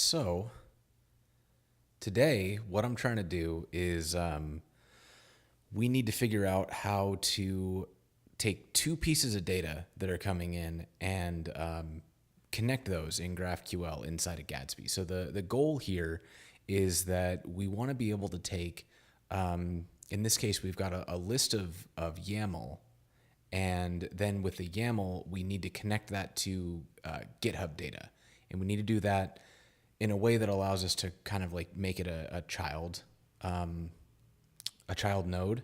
So today, what I'm trying to do is we need to figure out how to take two pieces of data that are coming in and connect those in GraphQL inside of Gatsby. So the goal here is that we want to be able to take, in this case, we've got a list of YAML, and then with the YAML, we need to connect that to GitHub data. And we need to do that in a way that allows us to kind of like make it a child node,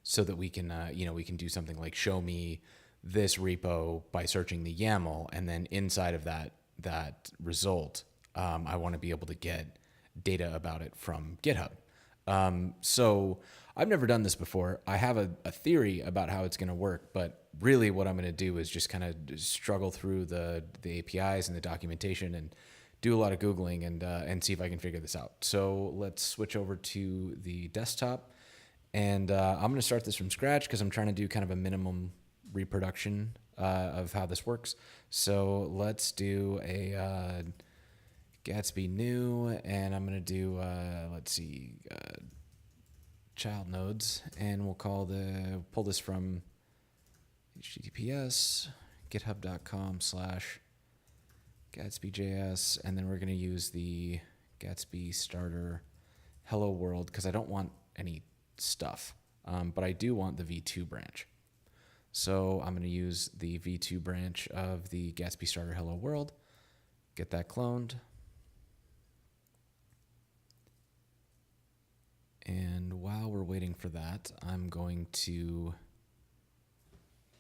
so that we can we can do something like show me this repo by searching the YAML, and then inside of that result, I want to be able to get data about it from GitHub. So I've never done this before. I have a theory about how it's going to work, but really what I'm going to do is just kind of struggle through the APIs and the documentation and do a lot of Googling and see if I can figure this out. So let's switch over to the desktop, and I'm going to start this from scratch because I'm trying to do kind of a minimum reproduction of how this works. So let's do a Gatsby new, and I'm going to do, let's see, child nodes, and we'll pull this from HTTPS, github.com/GatsbyJS, and then we're going to use the Gatsby starter hello world because I don't want any stuff, but I do want the v2 branch. So I'm going to use the v2 branch of the Gatsby starter hello world, get that cloned, and while we're waiting for that, I'm going to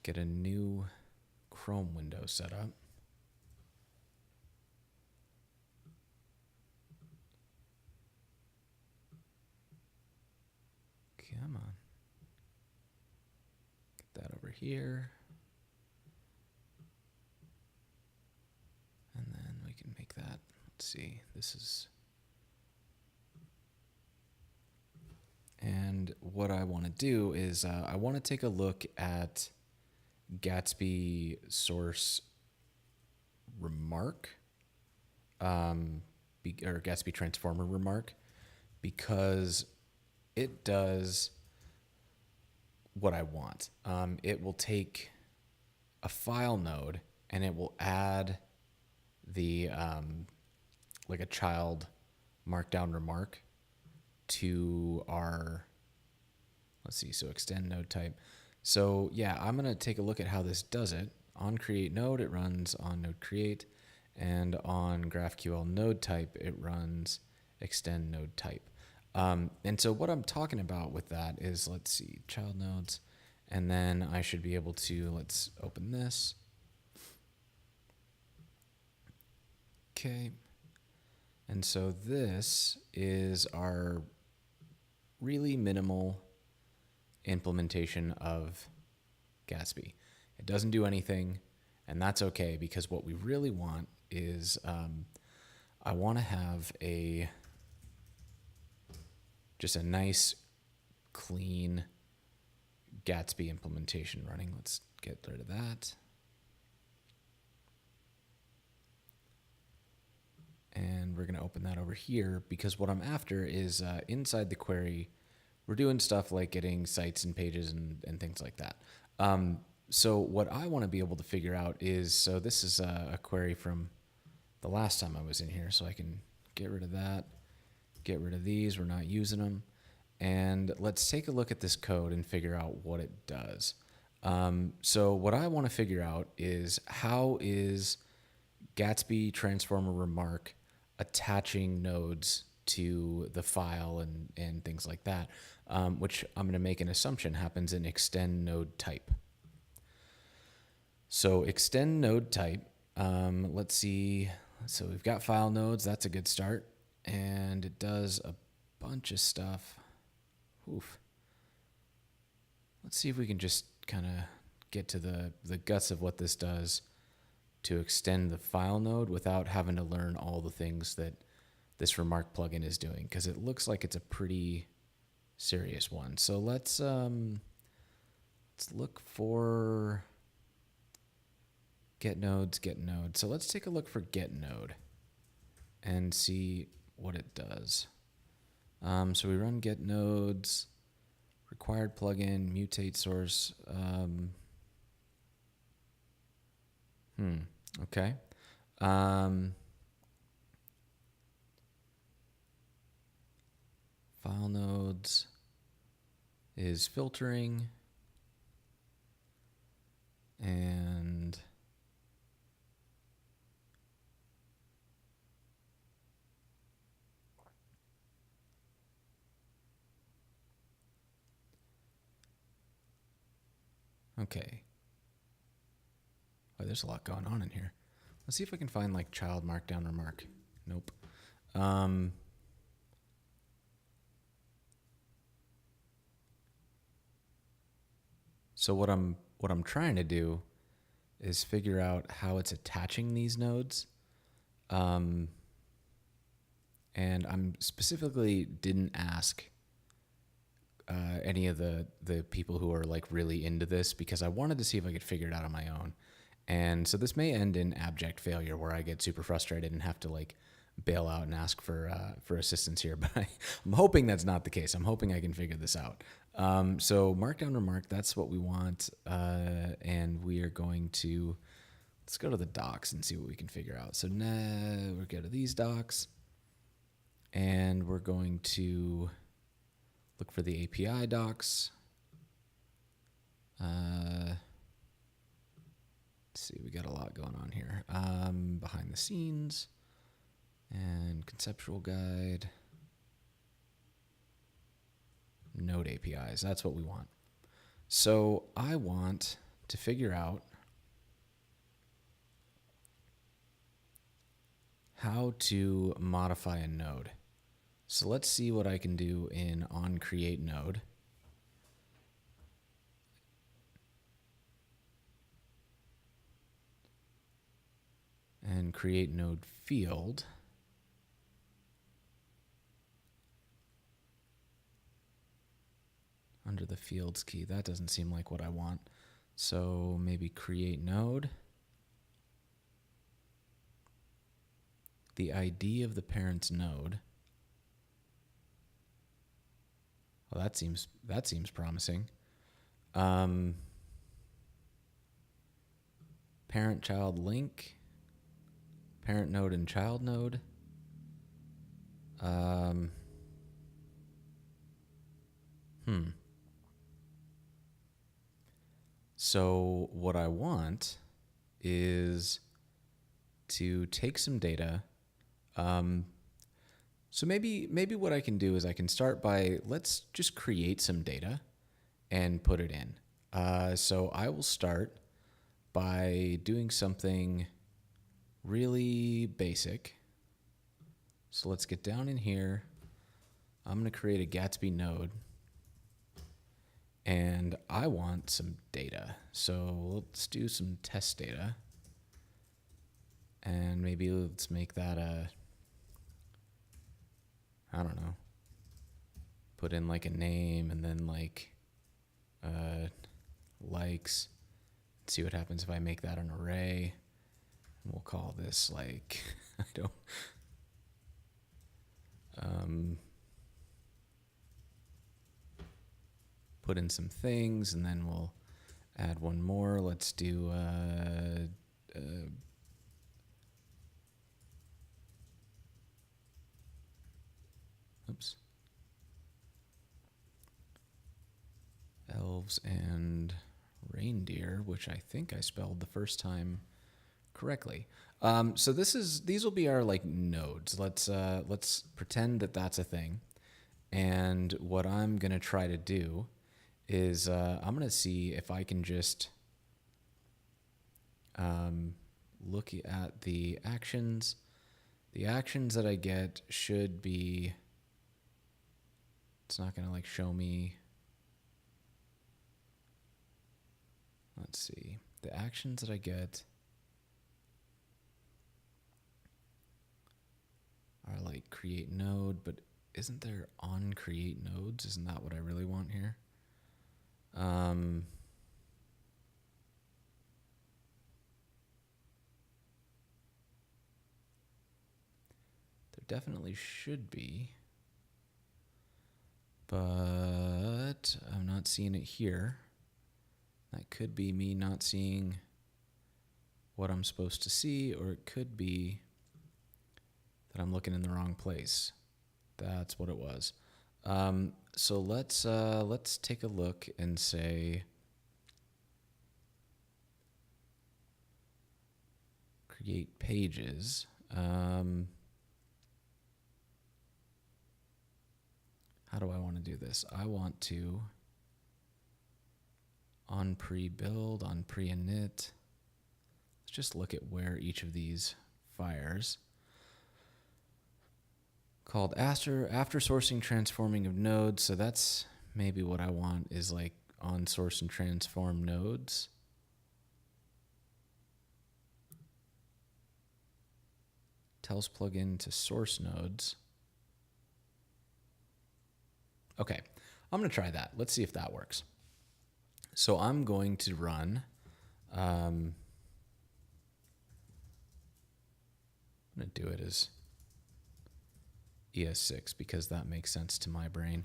get a new Chrome window set up. Come on. Get that over here. And then we can make that, let's see, this is... And what I want to do is I want to take a look at Gatsby source remark, or Gatsby transformer remark, because it does what I want. It will take a file node and it will add the like a child markdown remark to our, let's see, so extend node type. So yeah, I'm going to take a look at how this does it. On create node, it runs on node create, and on GraphQL node type, it runs extend node type. And so what I'm talking about with that is, let's see, child nodes, and then I should be able to, let's open this. Okay. And so this is our really minimal implementation of Gatsby. It doesn't do anything, and that's okay, because what we really want is I want to have just a nice, clean Gatsby implementation running. Let's get rid of that. And we're going to open that over here, because what I'm after is inside the query, we're doing stuff like getting sites and pages and things like that. So what I want to be able to figure out is, so this is a query from the last time I was in here, so I can get rid of that, get rid of these, we're not using them. And let's take a look at this code and figure out what it does. So what I want to figure out is, how is Gatsby transformer remark attaching nodes to the file and things like that, which I'm going to make an assumption happens in extend node type. So extend node type, let's see, so we've got file nodes, that's a good start, and it does a bunch of stuff. Oof. Let's see if we can just kind of get to the guts of what this does to extend the file node without having to learn all the things that this remark plugin is doing, because it looks like it's a pretty serious one. So let's look for get nodes, get node. So let's take a look for get node. and see what it does. So we run get nodes, required plugin, mutate source. Okay. File nodes is filtering, and okay. Oh, there's a lot going on in here. Let's see if I can find like child markdown remark. Nope. So what I'm trying to do is figure out how it's attaching these nodes. And I'm specifically didn't ask any of the people who are like really into this, because I wanted to see if I could figure it out on my own. And so this may end in abject failure where I get super frustrated and have to like bail out and ask for assistance here. But I'm hoping that's not the case. I'm hoping I can figure this out. So markdown remark, that's what we want. And we are going to, let's go to the docs and see what we can figure out. So now we'll go to these docs, and we're going to look for the API docs. Let's see, we got a lot going on here. Behind the scenes and conceptual guide. Node APIs, that's what we want. So I want to figure out how to modify a node. So let's see what I can do in onCreateNode. And create node field. Under the fields key, that doesn't seem like what I want. So maybe create node. The ID of the parent's node. Well, that seems promising. Parent-child link. Parent node and child node. So what I want is to take some data. So maybe what I can do is I can start by, let's just create some data and put it in. So I will start by doing something really basic. So let's get down in here. I'm going to create a Gatsby node, and I want some data. So let's do some test data, and maybe let's make that I don't know, put in like a name and then like likes. See what happens if I make that an array. And we'll call this like, I don't, put in some things, and then we'll add one more. Let's do oops. Elves and reindeer, which I think I spelled the first time correctly. So these will be our like nodes. Let's pretend that that's a thing. And what I'm going to try to do is I'm going to see if I can just look at the actions. The actions that I get should be, it's not going to like show me. Let's see. The actions that I get are like create node, but isn't there on create nodes? Isn't that what I really want here? definitely should be, but I'm not seeing it here. That could be me not seeing what I'm supposed to see, or it could be that I'm looking in the wrong place. That's what it was. So let's take a look and say create pages. How do I want to do this? I want to on pre-build, on pre-init. Let's just look at where each of these fires. Called after sourcing transforming of nodes. So that's maybe what I want, is like on source and transform nodes. Tells plugin to SourceNodes. Okay, I'm going to try that. Let's see if that works. So I'm going to run, I'm going to do it as ES6 because that makes sense to my brain.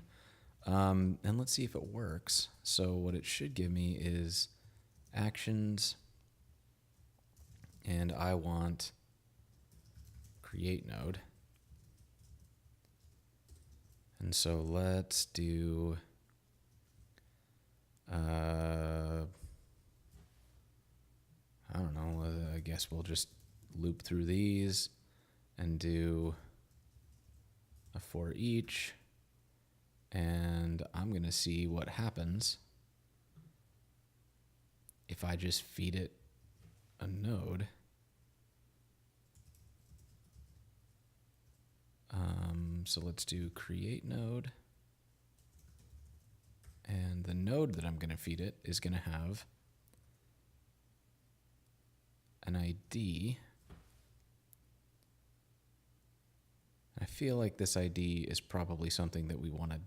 And let's see if it works. So what it should give me is actions, and I want create node. And so let's do I don't know, I guess we'll just loop through these and do a for each, and I'm going to see what happens if I just feed it a node. So let's do create node, and the node that I'm going to feed it is going to have an ID. I feel like this ID is probably something that we want to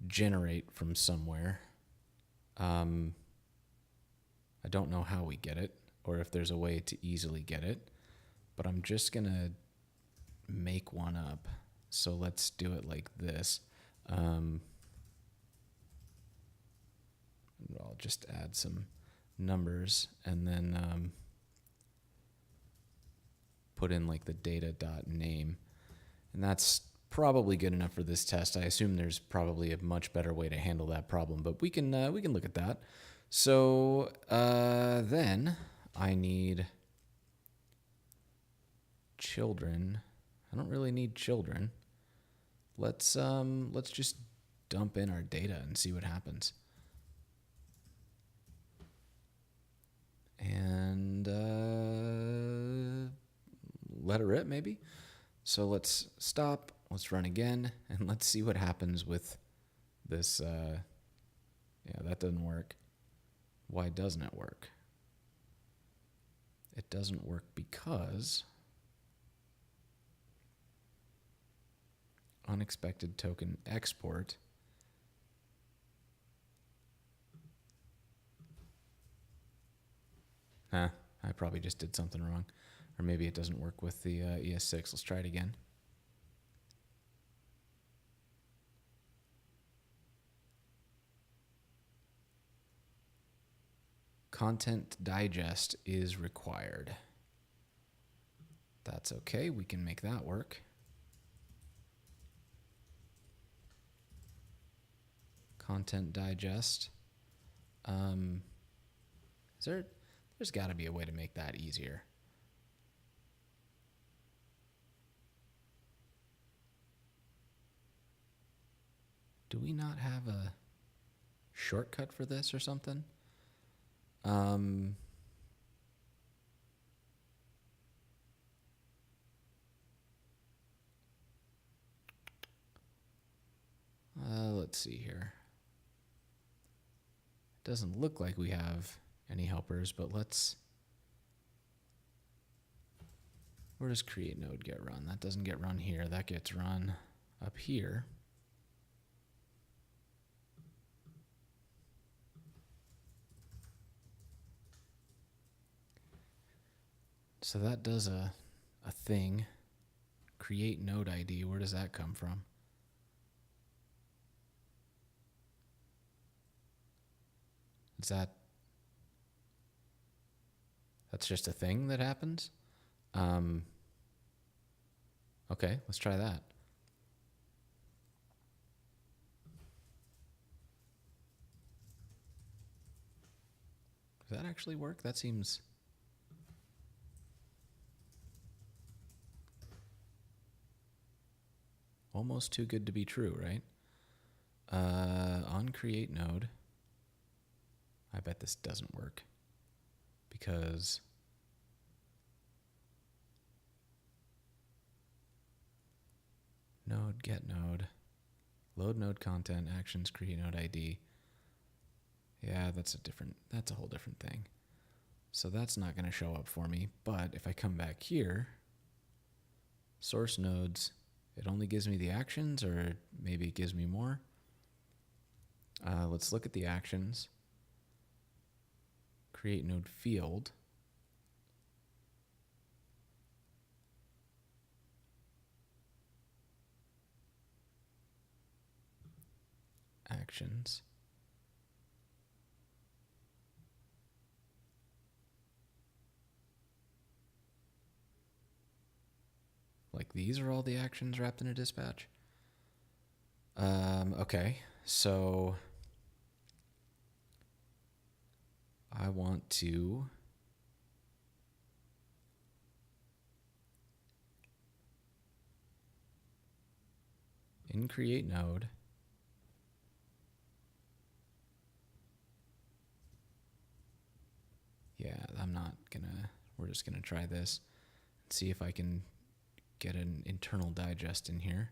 generate from somewhere. I don't know how we get it, or if there's a way to easily get it, but I'm just going to make one up. So let's do it like this. I'll just add some numbers and then put in like the data.name. And that's probably good enough for this test. I assume there's probably a much better way to handle that problem, but we can look at that. So then I need children. I don't really need children. Let's just dump in our data and see what happens. And let it rip, maybe. So let's stop. Let's run again, and let's see what happens with this. Yeah, that doesn't work. Why doesn't it work? It doesn't work because unexpected token export. I probably just did something wrong. Or maybe it doesn't work with the ES6. Let's try it again. Content digest is required. That's okay. We can make that work. Content digest. There's got to be a way to make that easier. Do we not have a shortcut for this or something? Let's see here. It doesn't look like we have any helpers, but let's... Where does create node get run? That doesn't get run here. That gets run up here. So that does a thing. Create node ID, where does that come from? Is that's just a thing that happens? Okay, let's try that. Does that actually work? That seems... almost too good to be true, right? On create node, I bet this doesn't work because node, get node, load node content, actions, create node ID. Yeah, that's a whole different thing. So that's not going to show up for me. But if I come back here, SourceNodes, it only gives me the actions, or maybe it gives me more. Let's look at the actions. Create node field. Actions. Like these are all the actions wrapped in a dispatch. Okay, so I want to in create node we're just gonna try this and see if I can get an internal digest in here.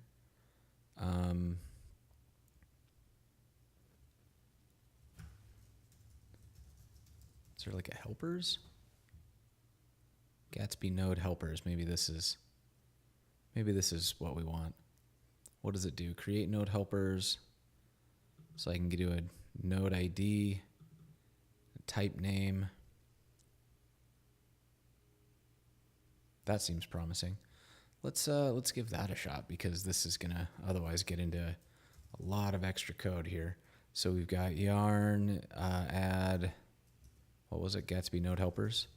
Is there like a helpers? Gatsby node helpers. Maybe this is what we want. What does it do? Create node helpers. So I can do a node ID, a type name. That seems promising. Let's give that a shot, because this is gonna otherwise get into a lot of extra code here. So we've got yarn, add, what was it? Gatsby node helpers.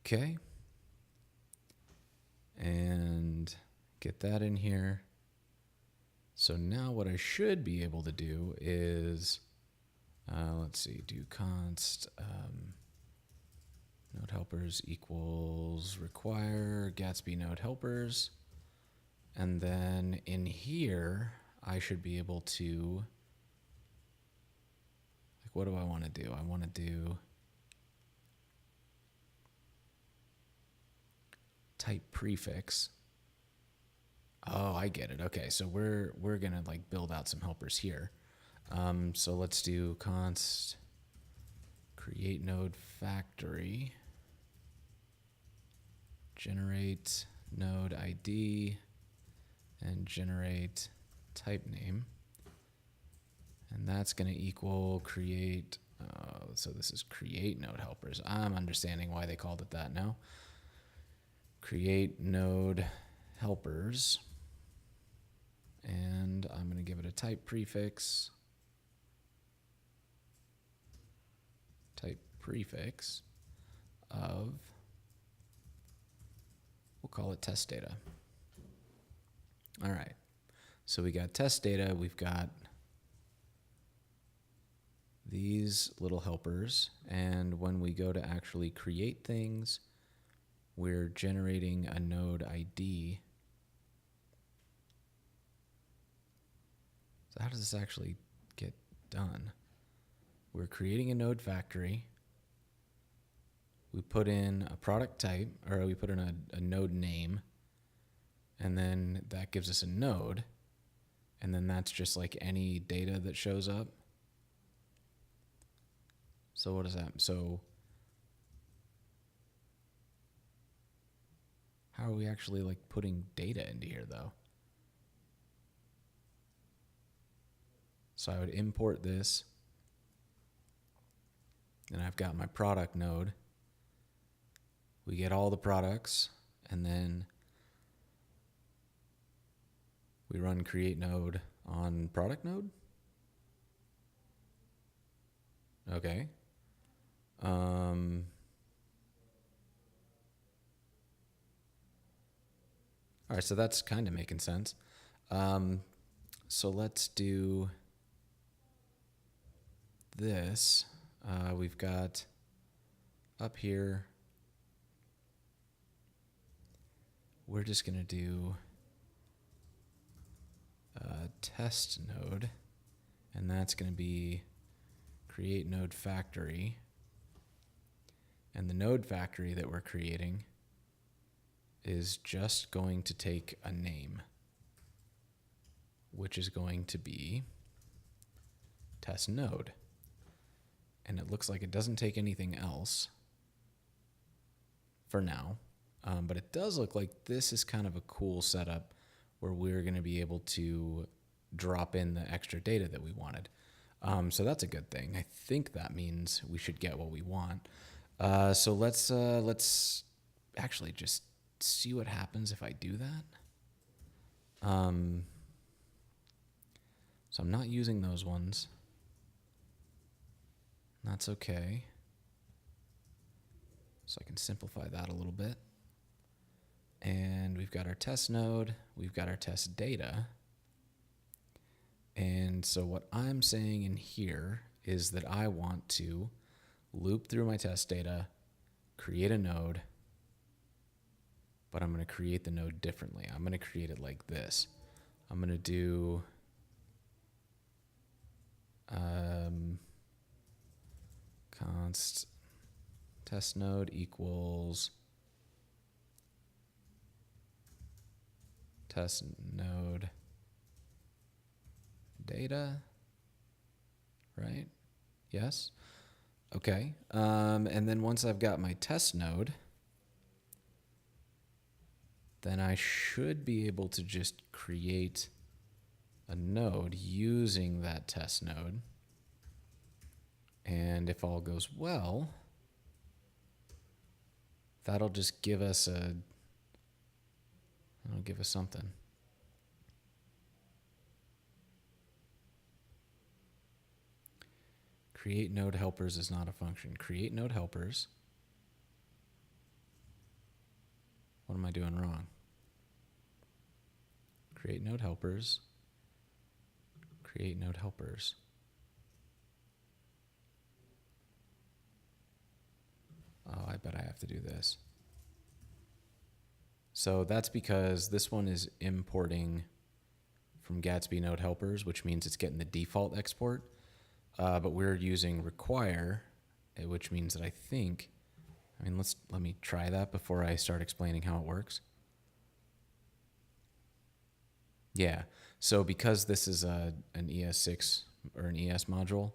Okay. And get that in here. So now what I should be able to do is, let's see, do const node helpers equals require Gatsby node helpers. And then in here, I should be able to, like, what do I want to do? I want to do type prefix. Oh, I get it. Okay, so we're gonna like build out some helpers here. So let's do const create node factory, generate node ID, and generate type name. And that's going to equal create, so this is create node helpers. I'm understanding why they called it that now. Create node helpers. And I'm going to give it a type prefix. Type prefix of, we'll call it test data. All right. So we got test data. We've got these little helpers. And when we go to actually create things, we're generating a node ID. So how does this actually get done? We're creating a node factory. We put in a product type, or we put in a node name, and then that gives us a node, and then that's just like any data that shows up. So what is that? So how are we actually like putting data into here though? So I would import this, and I've got my product node, we get all the products, and then we run create node on product node. Okay. All right, so that's kind of making sense. So let's do this. We've got up here, we're just going to do a test node, and that's going to be create node factory. And the node factory that we're creating is just going to take a name, which is going to be test node. And it looks like it doesn't take anything else for now. But it does look like this is kind of a cool setup where we're going to be able to drop in the extra data that we wanted. So that's a good thing. I think that means we should get what we want. So let's actually just see what happens if I do that. So I'm not using those ones. That's okay. So I can simplify that a little bit. And we've got our test node, we've got our test data. And so what I'm saying in here is that I want to loop through my test data, create a node, but I'm going to create the node differently. I'm going to create it like this. I'm going to do const test node equals test node data, right? Yes. Okay. And then once I've got my test node, then I should be able to just create a node using that test node. And if all goes well, that'll just give us something. Create node helpers is not a function. Create node helpers. What am I doing wrong? Create node helpers. Create node helpers. Oh, I bet I have to do this. So that's because this one is importing from Gatsby node helpers, which means it's getting the default export. But we're using require, which means that let me try that before I start explaining how it works. Yeah, so because this is an ES6 or an ES module,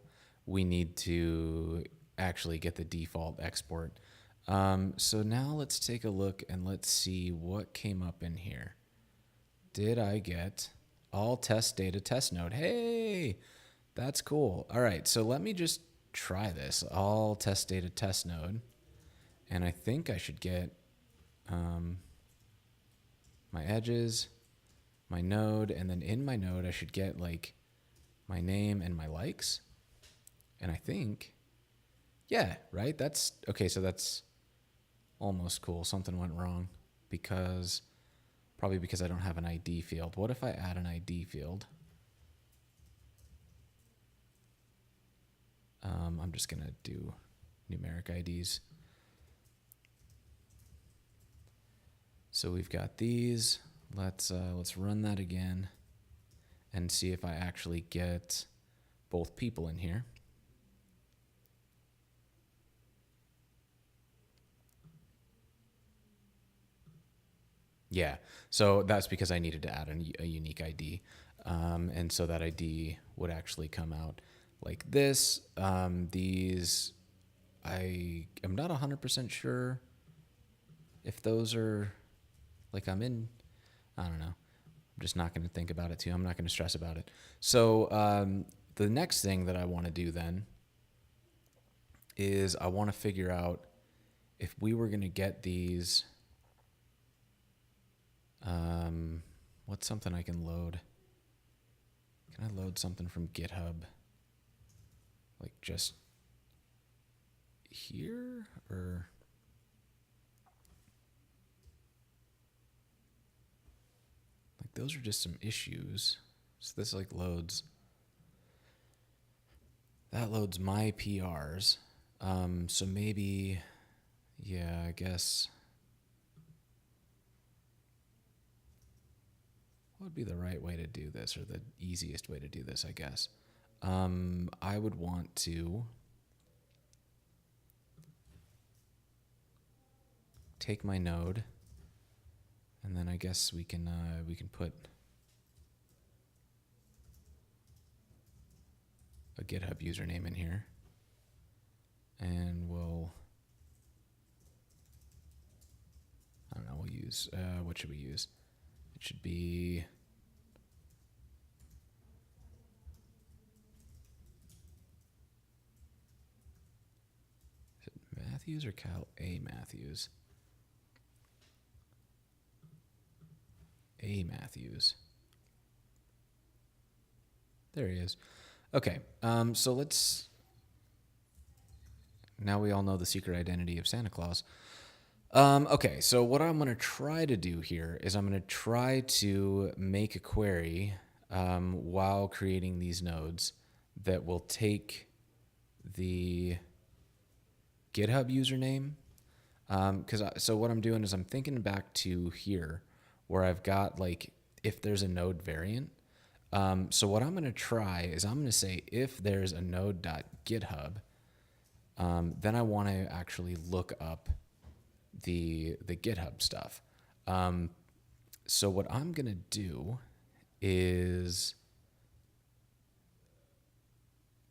we need to actually get the default export. So now let's take a look and let's see what came up in here. Did I get all test data test node? Hey, that's cool. All right, so let me just try this. All test data test node. And I think I should get my edges, my node, and then in my node I should get like my name and my likes. And I think, yeah, right? That's okay, so that's almost cool. Something went wrong probably because I don't have an ID field. What if I add an ID field? I'm just gonna do numeric IDs. So we've got these. Let's run that again and see if I actually get both people in here. Yeah, so that's because I needed to add a unique ID. And so that ID would actually come out like this. These, I am not 100% sure if those are, like I don't know. I'm just not going to think about it too. I'm not going to stress about it. So the next thing that I want to do then is I want to figure out if we were going to get these, what's something I can load? Can I load something from GitHub? Like just here, or like those are just some issues. So this like loads, that loads my PRs. So maybe, yeah, I guess. What would be the right way to do this, or the easiest way to do this, I guess? I would want to take my node, and then I guess we can put a GitHub username in here, and we'll, I don't know, we'll use, what should we use? It should be, is it Matthews or Cal A. Matthews? A. Matthews. There he is. Okay, so let's, now we all know the secret identity of Santa Claus. Okay, so what I'm going to try to do here is I'm going to try to make a query while creating these nodes that will take the GitHub username. So what I'm doing is I'm thinking back to here where I've got like, if there's a node variant. So what I'm going to try is I'm going to say if there's a node.github, then I want to actually look up the GitHub stuff. So what I'm going to do is,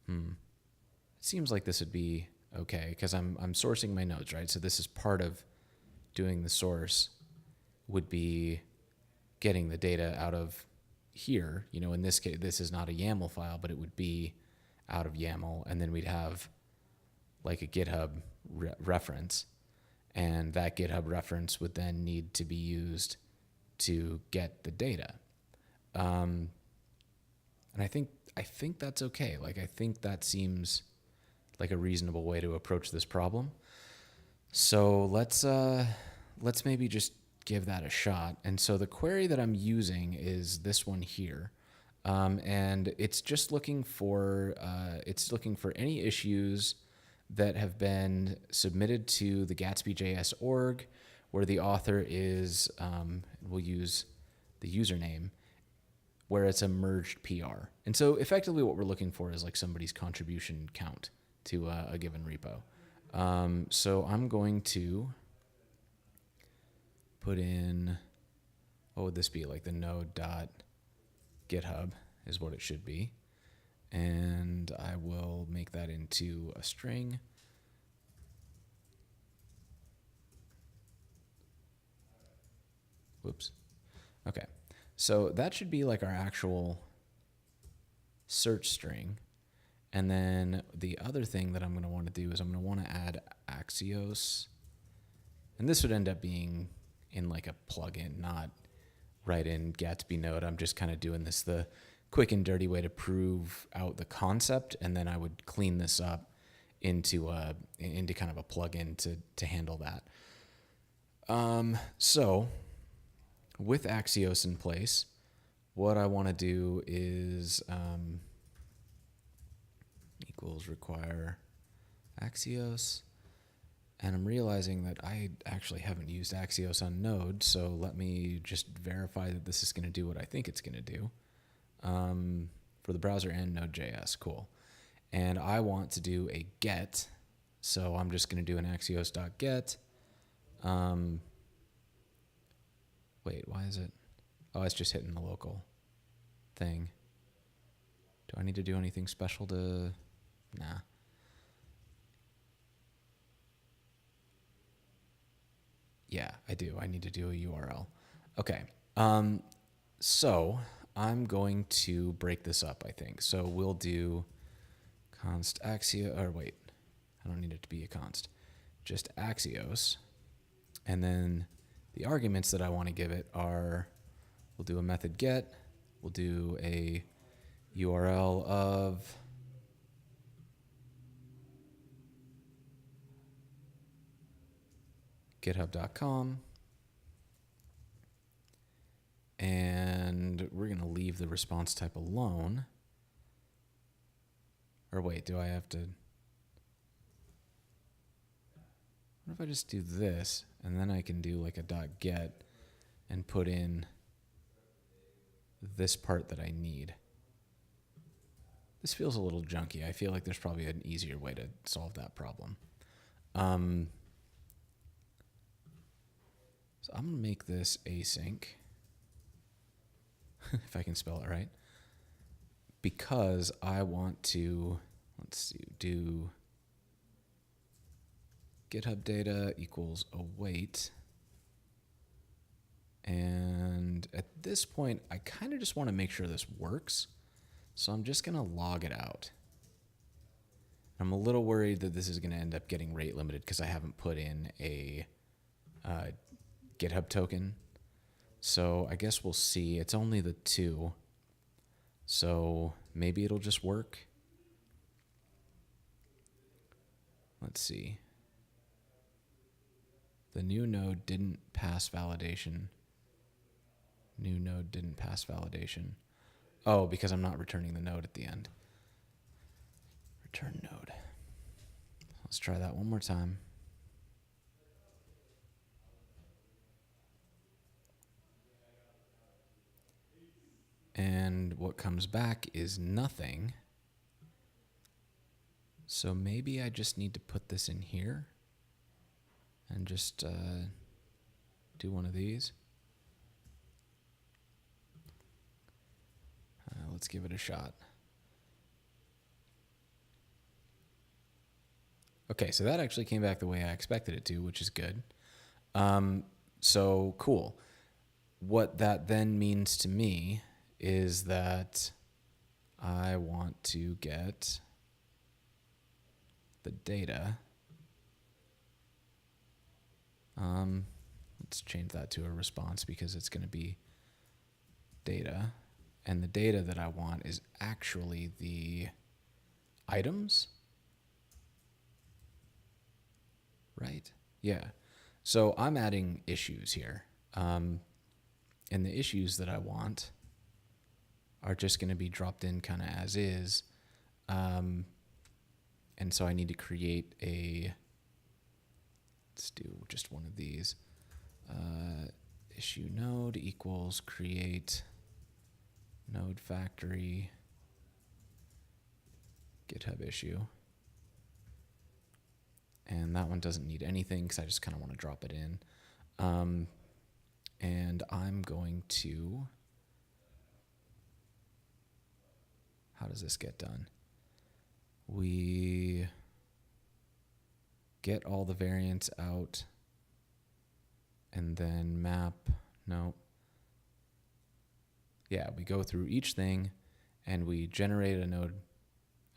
it seems like this would be okay because I'm sourcing my nodes, right? So this is part of doing the source, would be getting the data out of here. You know, in this case, this is not a YAML file, but it would be out of YAML, and then we'd have like a GitHub reference, and that GitHub reference would then need to be used to get the data. And I think that's okay. Like, I think that seems like a reasonable way to approach this problem. So let's maybe just give that a shot. And so the query that I'm using is this one here. And it's just looking for, any issues that have been submitted to the GatsbyJS org, where the author is, we'll use the username, where it's a merged PR. And so effectively what we're looking for is like somebody's contribution count to a given repo. So I'm going to put in, what would this be? Like the node.github is what it should be. And I will make that into a string. Whoops. Okay. So that should be like our actual search string. And then the other thing that I'm going to want to do is I'm going to want to add Axios. And this would end up being in like a plugin, not right in Gatsby Node. I'm just kind of doing this the quick and dirty way to prove out the concept, and then I would clean this up into kind of a plugin to handle that. So with Axios in place, what I want to do is equals require Axios. And I'm realizing that I actually haven't used Axios on Node, so let me just verify that this is going to do what I think it's going to do for the browser and Node.js. Cool. And I want to do a get, so I'm just going to do an axios.get. Wait, why is it? Oh, it's just hitting the local thing. Do I need to do anything special to... Nah. Yeah, I do. I need to do a URL. Okay. So I'm going to break this up, I think. So we'll do const axio, or wait, I don't need it to be a const. just Axios. And then the arguments that I want to give it are, we'll do a method get, we'll do a URL of github.com. And we're going to leave the response type alone. Or wait, do I have to? What if I just do this, and then I can do like a .get and put in this part that I need. This feels a little junky. I feel like there's probably an easier way to solve that problem. So I'm going to make this async, if I can spell it right, because I want to, let's see, do GitHub data equals await. And at this point, I kind of just want to make sure this works. So I'm just going to log it out. I'm a little worried that this is going to end up getting rate limited because I haven't put in a GitHub token. So I guess we'll see. It's only the 2. So maybe it'll just work. Let's see. The new node didn't pass validation. New node didn't pass validation. Oh, because I'm not returning the node at the end. Return node. Let's try that one more time. And what comes back is nothing. So maybe I just need to put this in here and just do one of these. Let's give it a shot. Okay, so that actually came back the way I expected it to, which is good. So cool. What that then means to me is that I want to get the data. Let's change that to a response because it's going to be data. And the data that I want is actually the items. Right? Yeah. So I'm adding issues here. And the issues that I want are just going to be dropped in kind of as is. And so I need to create let's do just one of these. Issue node equals create node factory GitHub issue. And that one doesn't need anything because I just kind of want to drop it in. And I'm going to, how does this get done? We get all the variants out and then map, no. Yeah, we go through each thing and we generate a node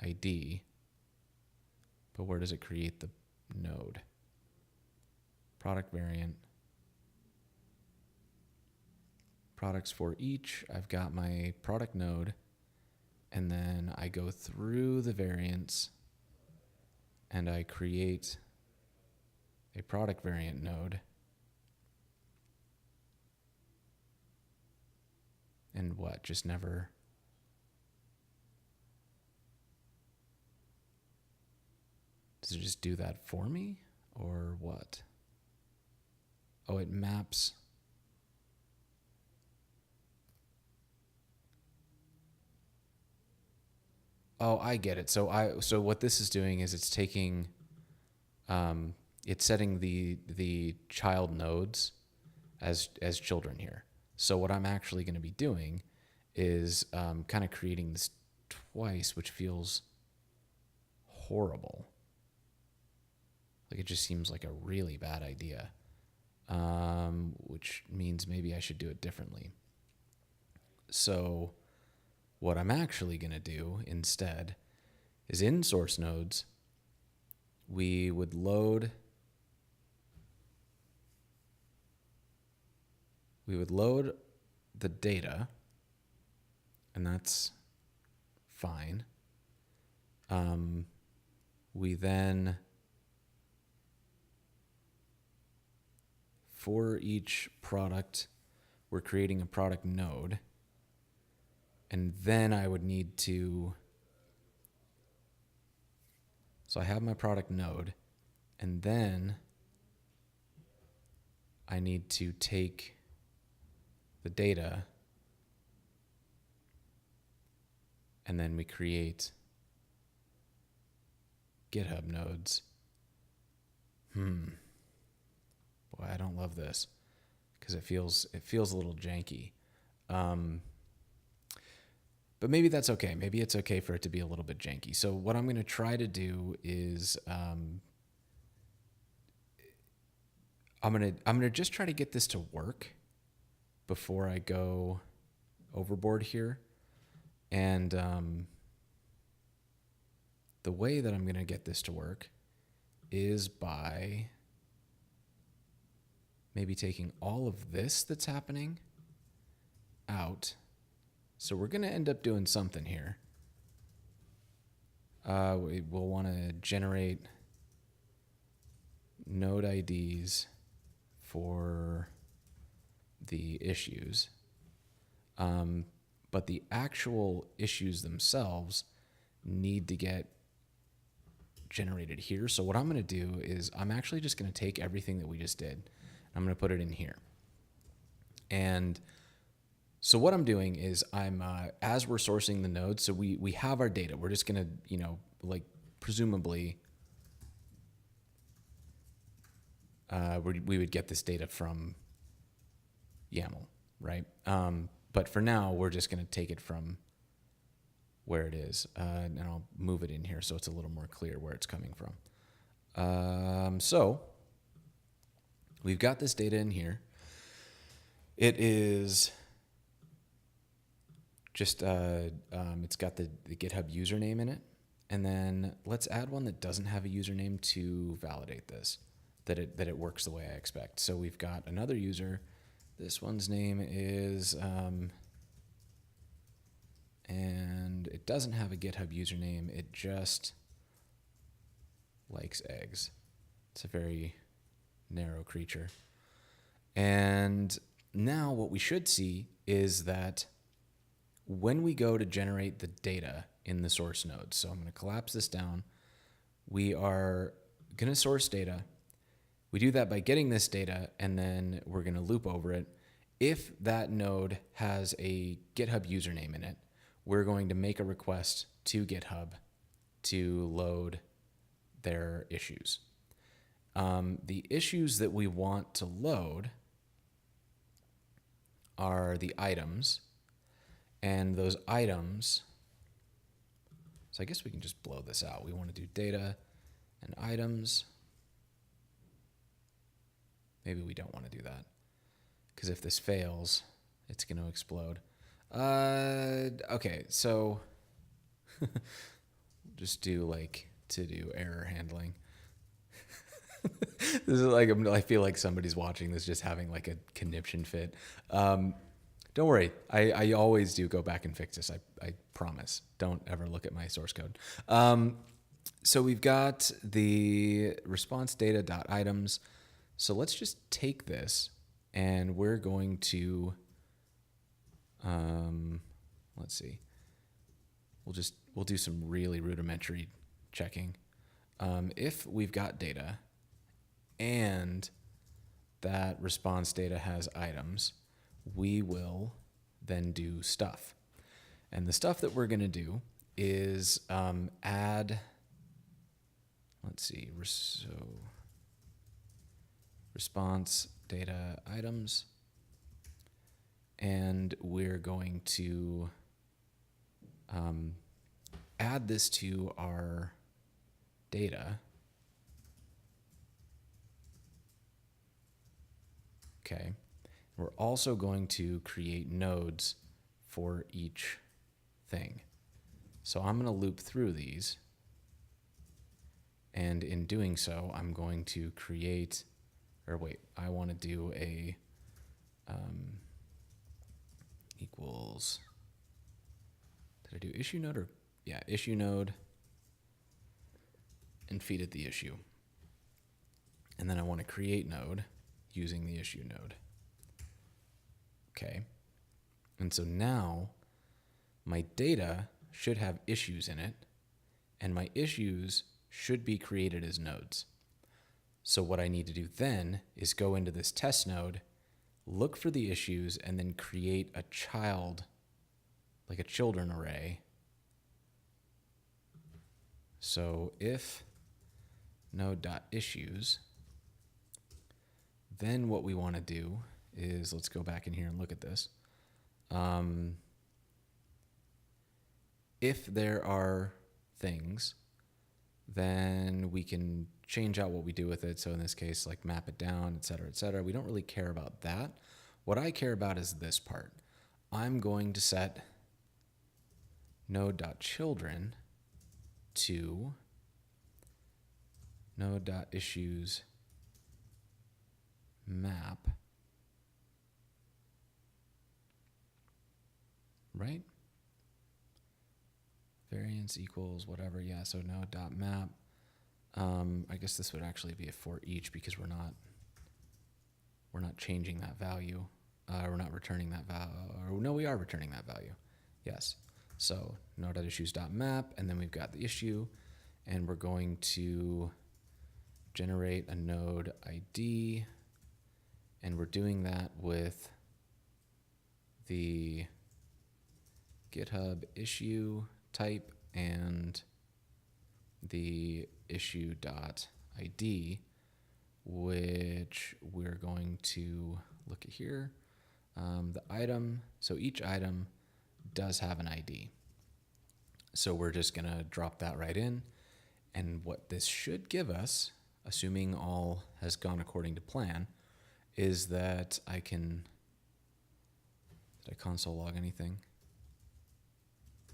ID, but where does it create the node? Product variant. Products for each. I've got my product node, and then I go through the variants and I create a product variant node. And what? Just never. Does it just do that for me? Or what? Oh, it maps. Oh, I get it. So what this is doing is it's taking, it's setting the child nodes as children here. So what I'm actually going to be doing is kind of creating this twice, which feels horrible. Like it just seems like a really bad idea, which means maybe I should do it differently. So what I'm actually going to do instead is in SourceNodes, we would load we would load the data, and that's fine. We then, for each product, we're creating a product node. And then I would need to, so I have my product node, and then I need to take the data, and then we create GitHub nodes. Boy, I don't love this because it feels a little janky. But maybe that's okay. Maybe it's okay for it to be a little bit janky. So what I'm going to try to do is I'm going to just try to get this to work before I go overboard here. And the way that I'm going to get this to work is by maybe taking all of this that's happening out. So we're going to end up doing something here. We'll want to generate Node IDs for the issues. But the actual issues themselves need to get generated here. So what I'm going to do is I'm actually just going to take everything that we just did. I'm going to put it in here. And so what I'm doing is I'm, as we're sourcing the nodes, so we have our data. We're just going to, like presumably, we would get this data from YAML, right? But for now, we're just going to take it from where it is. And I'll move it in here so it's a little more clear where it's coming from. So we've got this data in here. It is just, it's got the GitHub username in it. And then let's add one that doesn't have a username to validate this, that it works the way I expect. So we've got another user. This one's name is, and it doesn't have a GitHub username. It just likes eggs. It's a very narrow creature. And now what we should see is that when we go to generate the data in the source node, so I'm going to collapse this down. We are going to source data. We do that by getting this data, and then we're going to loop over it. If that node has a GitHub username in it, we're going to make a request to GitHub to load their issues. The issues that we want to load are the items, and those items, so I guess we can just blow this out. We want to do data and items. Maybe we don't want to do that, because if this fails, it's going to explode. Okay, so just do like to do error handling. This is like, I feel like somebody's watching this just having like a conniption fit. Don't worry, I always do go back and fix this. I promise. Don't ever look at my source code. So we've got the response data.items. So let's just take this and we're going to, let's see, we'll do some really rudimentary checking. If we've got data and that response data has items, we will then do stuff. And the stuff that we're going to do is add, let's see, so response data items, and we're going to add this to our data. Okay. We're also going to create nodes for each thing. So I'm going to loop through these. And in doing so, I'm going to create, or wait, I want to do a equals, did I do issue node or, yeah, issue node, and feed it the issue. And then I want to create node using the issue node. Okay. And so now my data should have issues in it, and my issues should be created as nodes. So what I need to do then is go into this test node, look for the issues, and then create a child, like a children array. So if node.issues, then what we want to do is, let's go back in here and look at this. If there are things, then we can change out what we do with it. So in this case, like map it down, et cetera, et cetera. We don't really care about that. What I care about is this part. I'm going to set node.children to node.issues map, right? Variance equals whatever, yeah, so node.map. I guess this would actually be a for each because we're not changing that value. We're not returning that value. Or no, we are returning that value. Yes. So node.issues.map, and then we've got the issue, and we're going to generate a node ID, and we're doing that with the GitHub issue type and the issue.id, which we're going to look at here. The item, so each item does have an ID. So we're just gonna drop that right in. And what this should give us, assuming all has gone according to plan, is that I can, did I console log anything?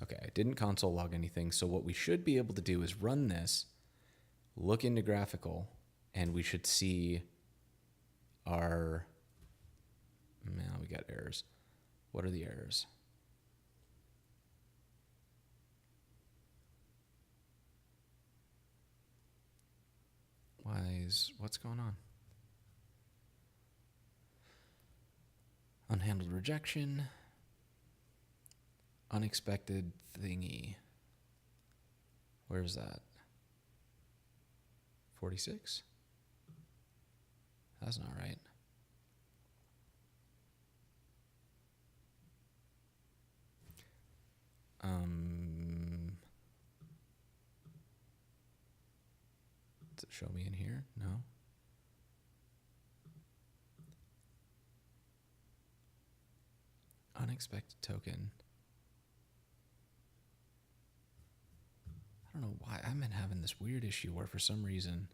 Okay, I didn't console log anything. So what we should be able to do is run this, look into graphical, and we should see our, now we got errors. What are the errors? What's going on? Unhandled rejection. Unexpected thingy. Where's that? 46? That's not right. Does it show me in here? No. Unexpected token. I don't know why. I've been having this weird issue where for some reason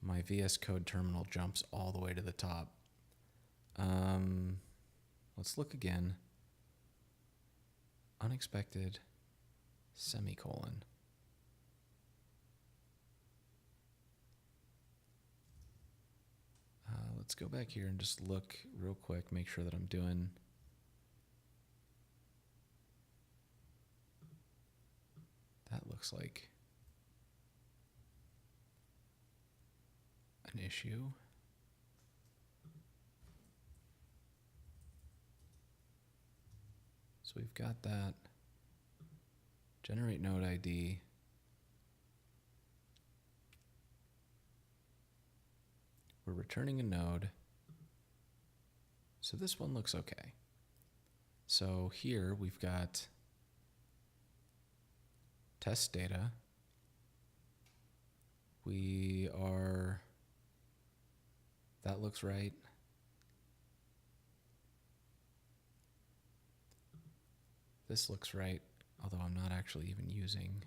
my VS Code terminal jumps all the way to the top. Let's look again. Unexpected semicolon. Let's go back here and just look real quick, make sure that I'm doing. That looks like an issue. So we've got that. Generate node ID. We're returning a node. So this one looks okay. So here we've got test data. That looks right. This looks right, although I'm not actually even using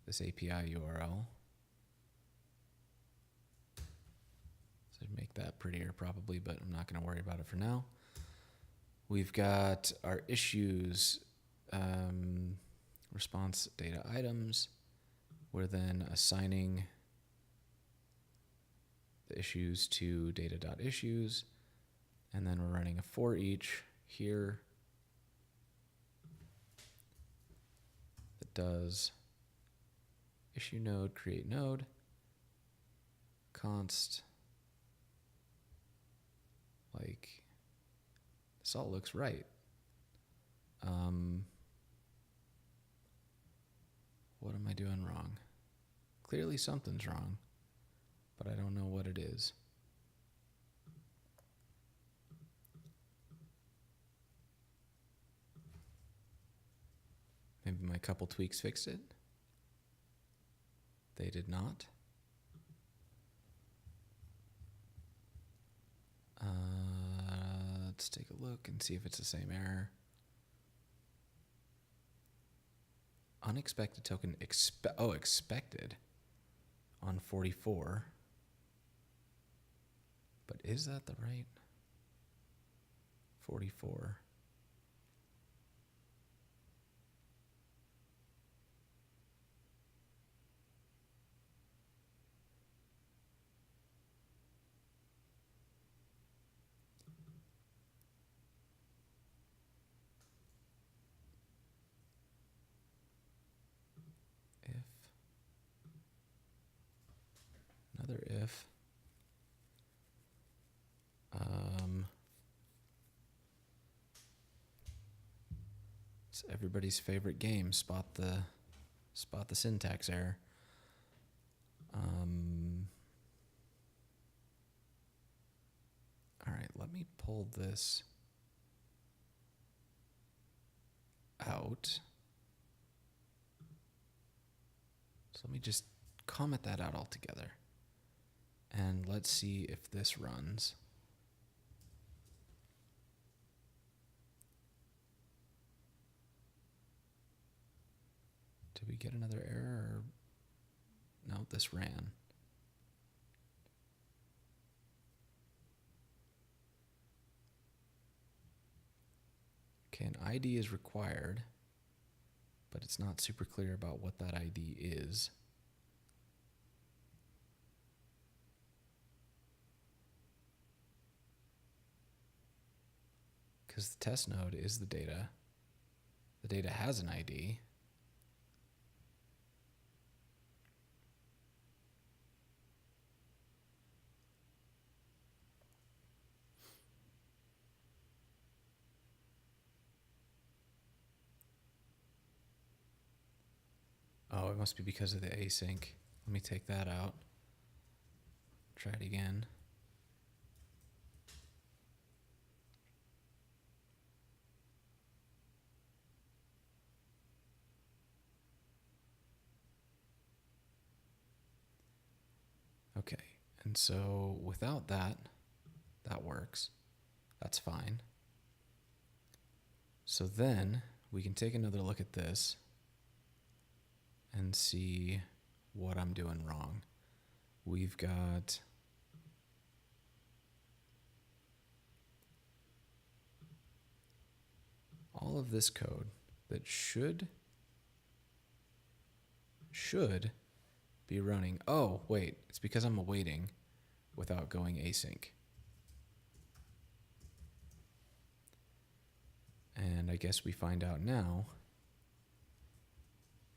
this API URL. So make that prettier probably, but I'm not going to worry about it for now. We've got our issues, response data items. We're then assigning the issues to data.issues, and then we're running a for each here. does issue node, create node, const, like, this all looks right. What am I doing wrong? Clearly something's wrong, but I don't know what it is. Maybe my couple tweaks fixed it. They did not. Let's take a look and see if it's the same error. Unexpected token, expected on 44. But is that the right 44? Another if. It's everybody's favorite game. Spot the syntax error. All right, let me pull this out. So let me just comment that out altogether. And let's see if this runs. Did we get another error? No, this ran. Okay, an ID is required, but it's not super clear about what that ID is. Because the test node is the data. The data has an ID. Oh, it must be because of the async. Let me take that out. Try it again. Okay, and so without that, that works. That's fine. So then we can take another look at this and see what I'm doing wrong. We've got all of this code that should be running. Oh, wait, it's because I'm awaiting without going async. And I guess we find out now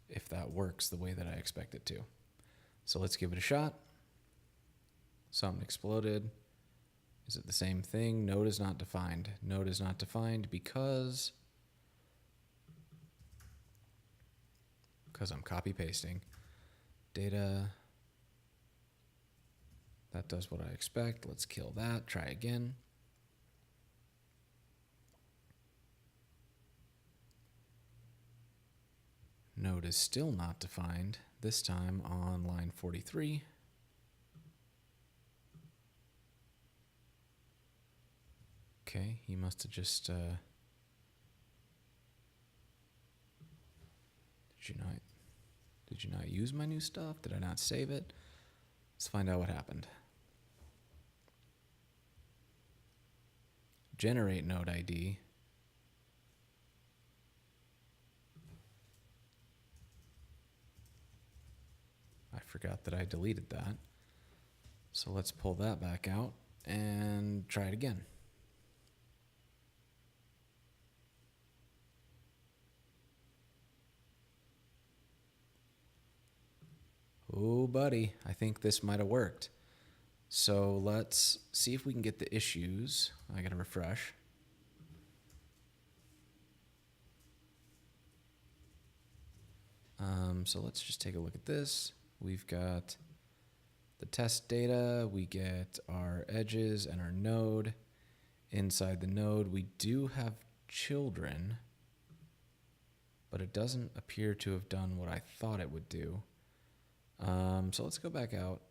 if that works the way that I expect it to. So let's give it a shot. Something exploded. Is it the same thing? Node is not defined. Node is not defined because I'm copy pasting. Data, that does what I expect. Let's kill that, try again. Node is still not defined, this time on line 43. Okay, he must have just, did you not use my new stuff? Did I not save it? Let's find out what happened. Generate node ID. I forgot that I deleted that. So let's pull that back out and try it again. Oh, buddy, I think this might have worked. So let's see if we can get the issues. I gotta refresh. So let's just take a look at this. We've got the test data. We get our edges and our node. Inside the node, we do have children, but it doesn't appear to have done what I thought it would do. So let's go back out.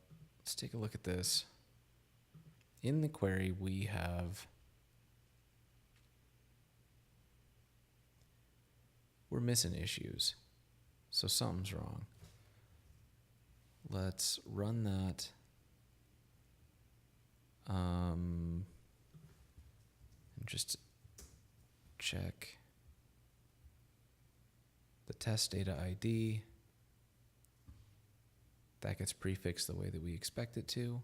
Let's take a look at this. In the query, we're missing issues. So something's wrong. Let's run that. And just check the test data ID. That gets prefixed the way that we expect it to.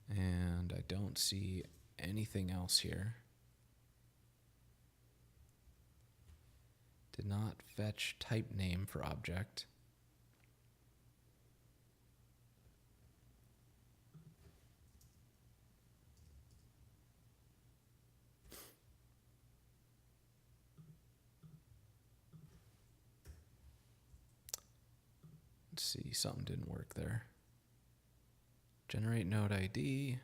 And I don't see anything else here. Did not fetch type name for object. Let's see, something didn't work there. Generate node ID.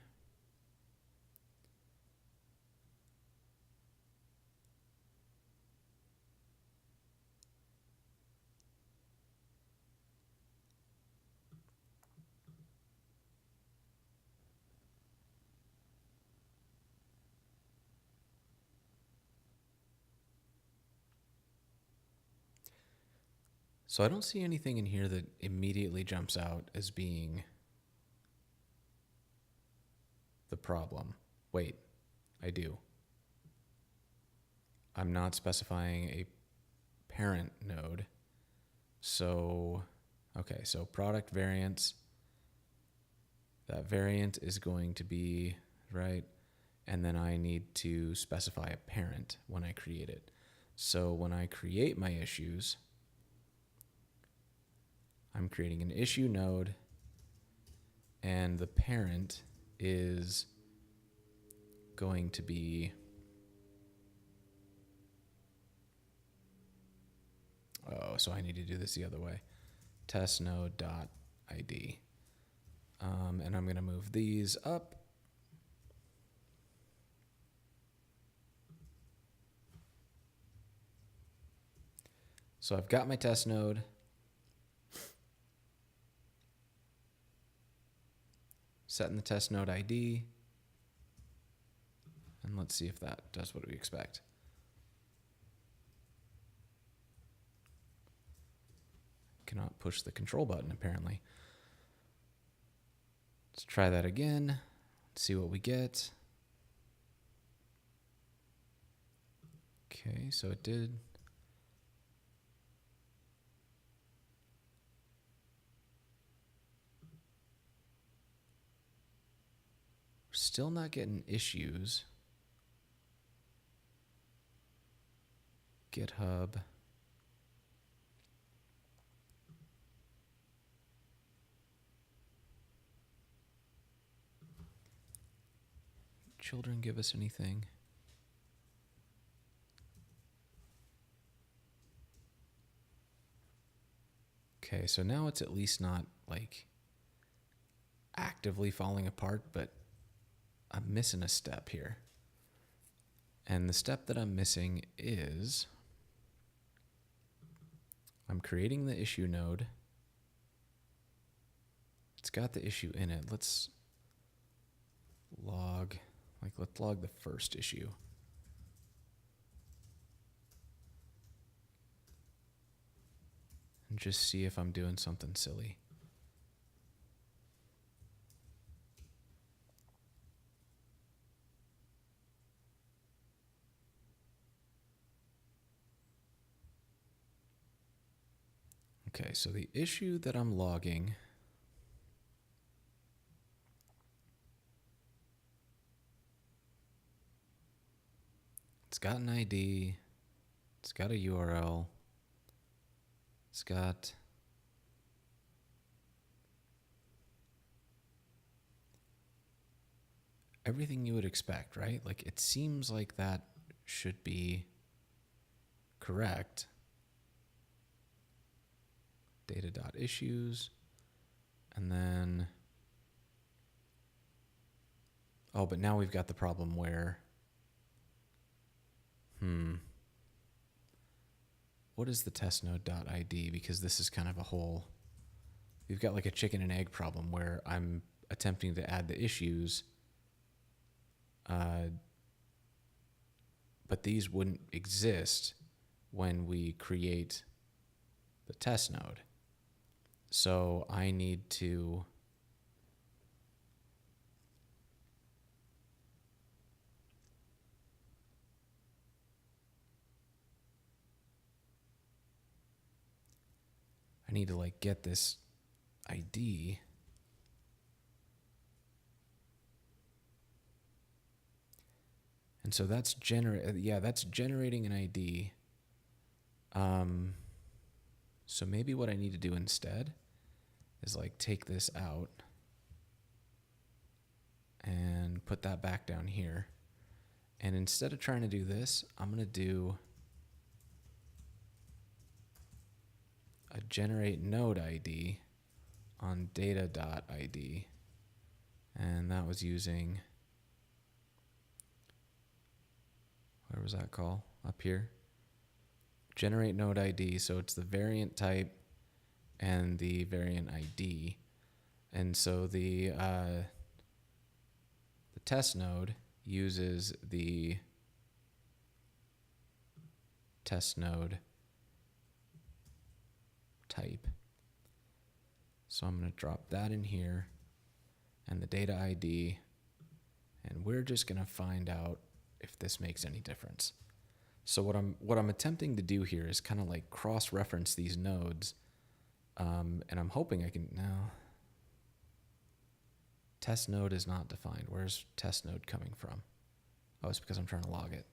So I don't see anything in here that immediately jumps out as being the problem. Wait, I do. I'm not specifying a parent node. So, okay, so product variants. That variant is going to be, right? And then I need to specify a parent when I create it. So when I create my issues, I'm creating an issue node, and the parent is going to be, oh, so I need to do this the other way. Test node.id. And I'm going to move these up. So I've got my test node. Setting the test node ID. And let's see if that does what we expect. Cannot push the control button, apparently. Let's try that again. See what we get. Okay, so it did. We're still not getting issues. GitHub. Children give us anything? Okay, so now it's at least not like actively falling apart, but I'm missing a step here. And the step that I'm missing is I'm creating the issue node. It's got the issue in it. Let's log the first issue. And just see if I'm doing something silly. Okay, so the issue that I'm logging it's got an ID, it's got a URL, it's got everything you would expect, right? Like it seems like that should be correct. Data.issues, and then, oh, but now we've got the problem where, what is the test node.id? Because this is kind of a whole, we've got like a chicken and egg problem where I'm attempting to add the issues, but these wouldn't exist when we create the test node. So I need to like get this ID. And so that's that's generating an ID. So maybe what I need to do instead is like take this out and put that back down here. And instead of trying to do this, I'm going to do a generate node ID on data.id. And that was using, where was that call? Up here. Generate node ID, so it's the variant type and the variant ID. And so the test node uses the test node type. So I'm going to drop that in here and the data ID, and we're just going to find out if this makes any difference. So what I'm attempting to do here is kind of like cross-reference these nodes, and I'm hoping I can now. Test node is not defined. Where's test node coming from? Oh, it's because I'm trying to log it.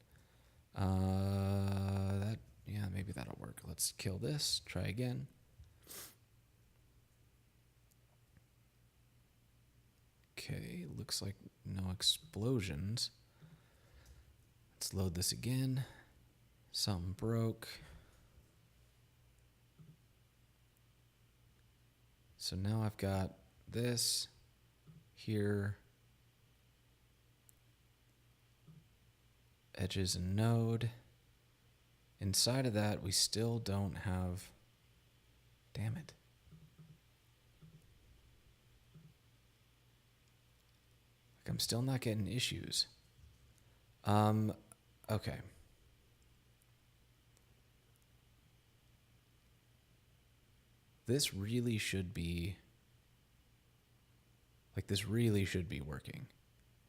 Yeah, maybe that'll work. Let's kill this. Try again. Okay, looks like no explosions. Let's load this again. Something broke. So now I've got this here. Edges and node. Inside of that, we still don't have, damn it. Like I'm still not getting issues. Okay. This really should be, like this really should be working.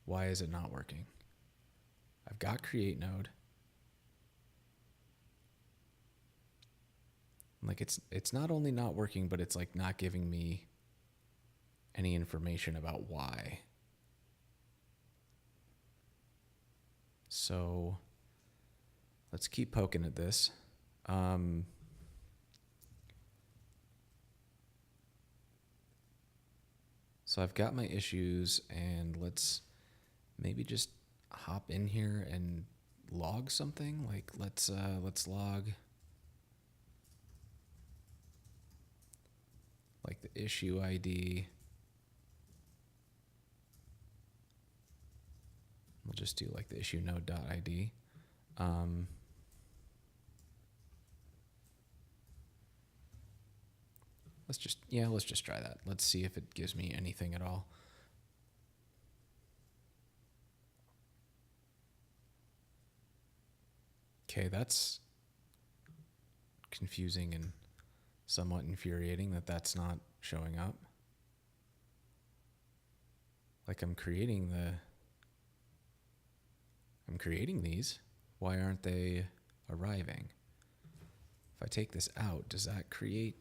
Why is it not working? I've got create node. Like it's not only not working, but it's like not giving me any information about why. So let's keep poking at this. So I've got my issues, and let's maybe just hop in here and log something. Like let's log like the issue ID. We'll just do like the issue node.id. Let's just try that. Let's see if it gives me anything at all. Okay, that's confusing and somewhat infuriating that that's not showing up. Like I'm creating these. Why aren't they arriving? If I take this out, does that create?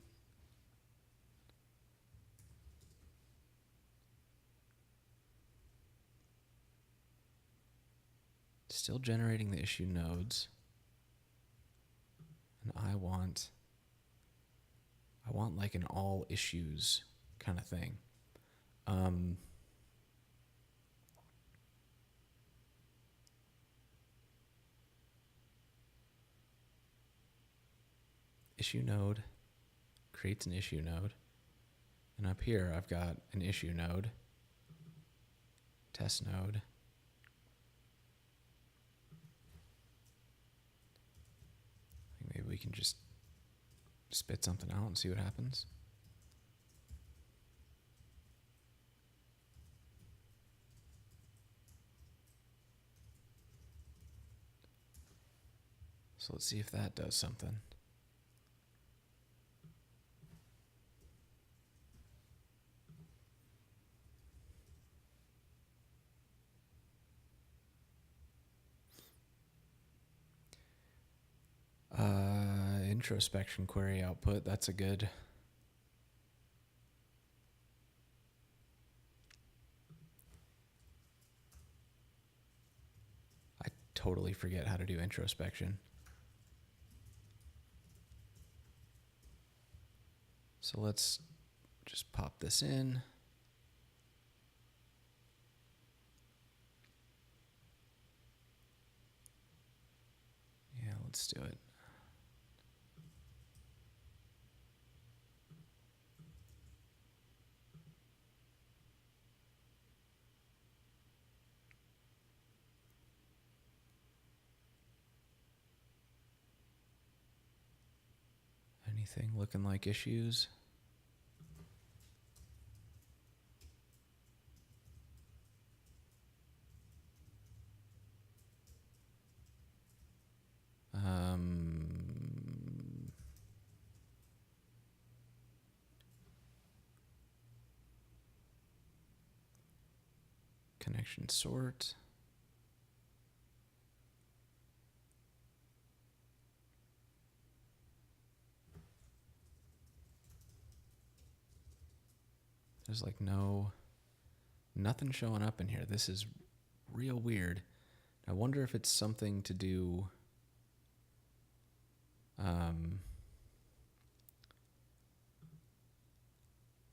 Still generating the issue nodes. And I want like an all issues kind of thing. issue node creates an issue node. And up here, I've got an issue node, test node. Maybe we can just spit something out and see what happens. So let's see if that does something. Introspection query output, that's a good. I totally forget how to do introspection. So let's just pop this in. Yeah, let's do it. Anything looking like issues? Connection sort. There's like nothing showing up in here. This is real weird. I wonder if it's something to do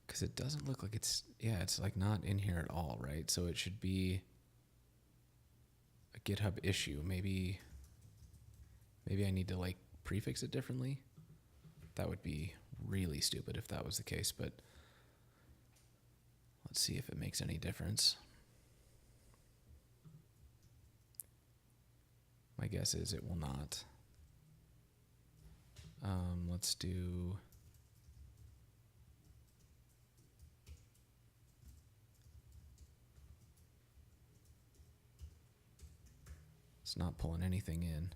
because it doesn't look like it's like not in here at all, right? So it should be a GitHub issue. Maybe I need to like prefix it differently. That would be really stupid if that was the case, but let's see if it makes any difference. My guess is it will not. Let's do it's not pulling anything in.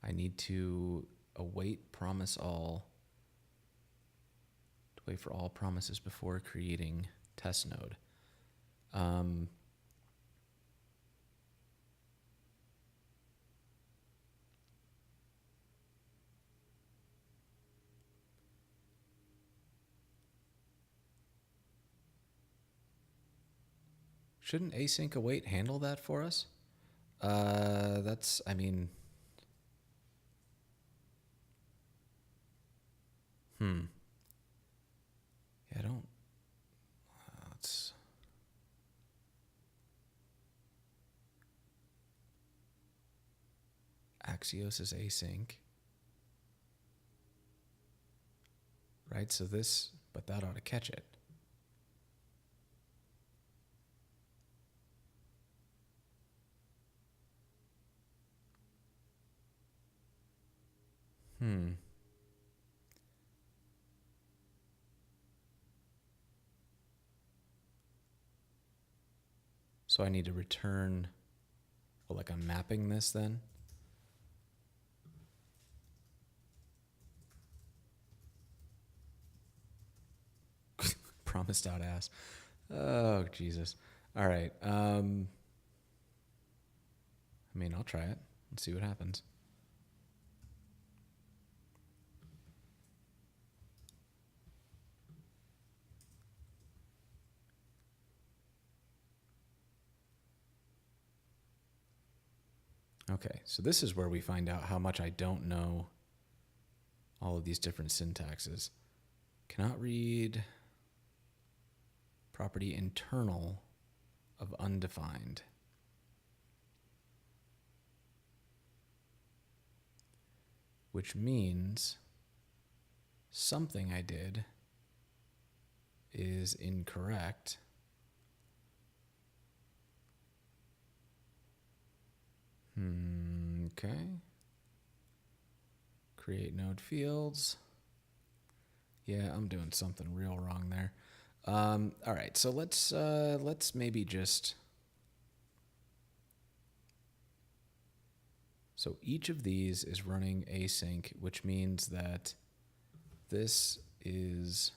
I need to await promise all, to wait for all promises before creating test node. Shouldn't async await handle that for us? That's, I mean, yeah, I don't, let's, Axios is async, right? So this, but that ought to catch it. So I need to return, well, like I'm mapping this then. Promised out ass. Oh, Jesus. All right. I mean, I'll try it. Let's see what happens. Okay, so this is where we find out how much I don't know all of these different syntaxes. Cannot read property internal of undefined. Which means something I did is incorrect. Okay. Create node fields. Yeah, I'm doing something real wrong there. All right, so let's maybe just. So each of these is running async, which means that this is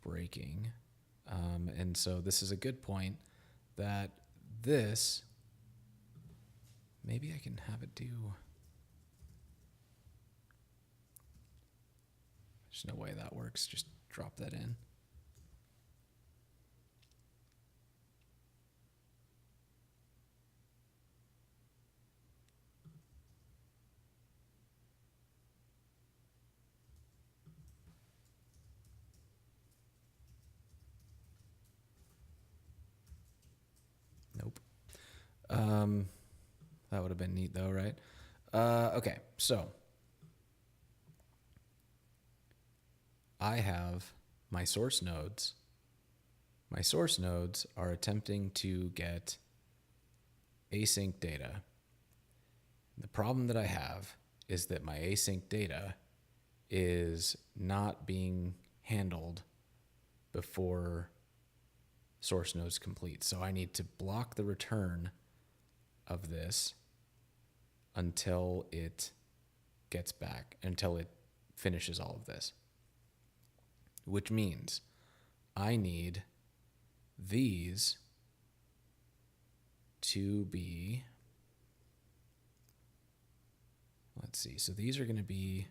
breaking. And so this is a good point that this, maybe I can have it do. There's no way that works. Just drop that in. Nope. That would have been neat though, right? Okay, so I have my source nodes. My source nodes are attempting to get async data. The problem that I have is that my async data is not being handled before source nodes complete. So I need to block the return of this until it gets back, until it finishes all of this. Which means I need these to be, let's see, so these are going to be,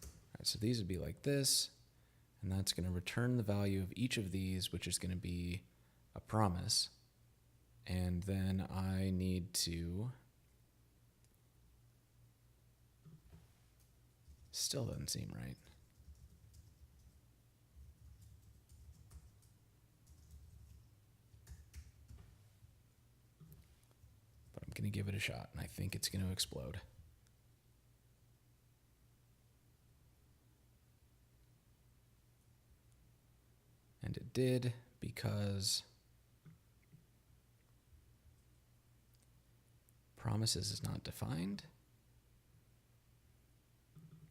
all right, so these would be like this, and that's going to return the value of each of these, which is going to be a promise. And then I need to, still doesn't seem right. But I'm going to give it a shot, and I think it's going to explode. And it did, because promises is not defined.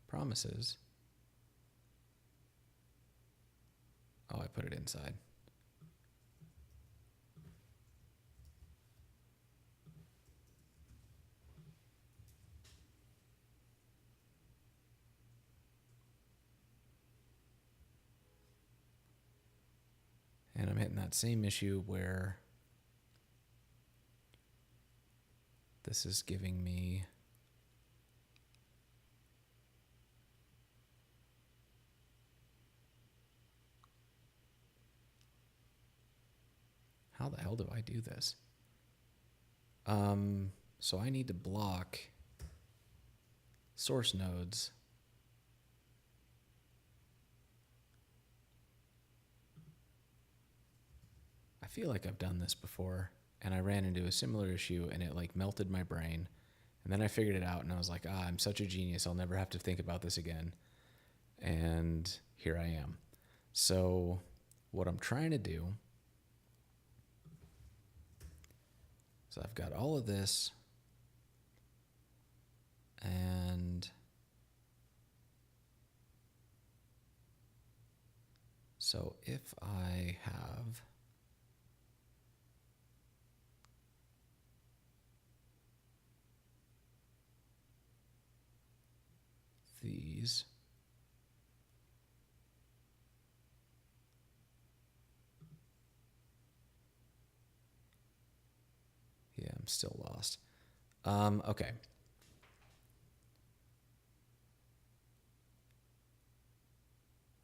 Promises. Oh, I put it inside. And I'm hitting that same issue where this is giving me how the hell do I do this? So I need to block source nodes. I feel like I've done this before, and I ran into a similar issue, and it like melted my brain. And then I figured it out, and I was like, I'm such a genius. I'll never have to think about this again. And here I am. So what I'm trying to do, so I've got all of this, and so if I have these, yeah, I'm still lost. Okay.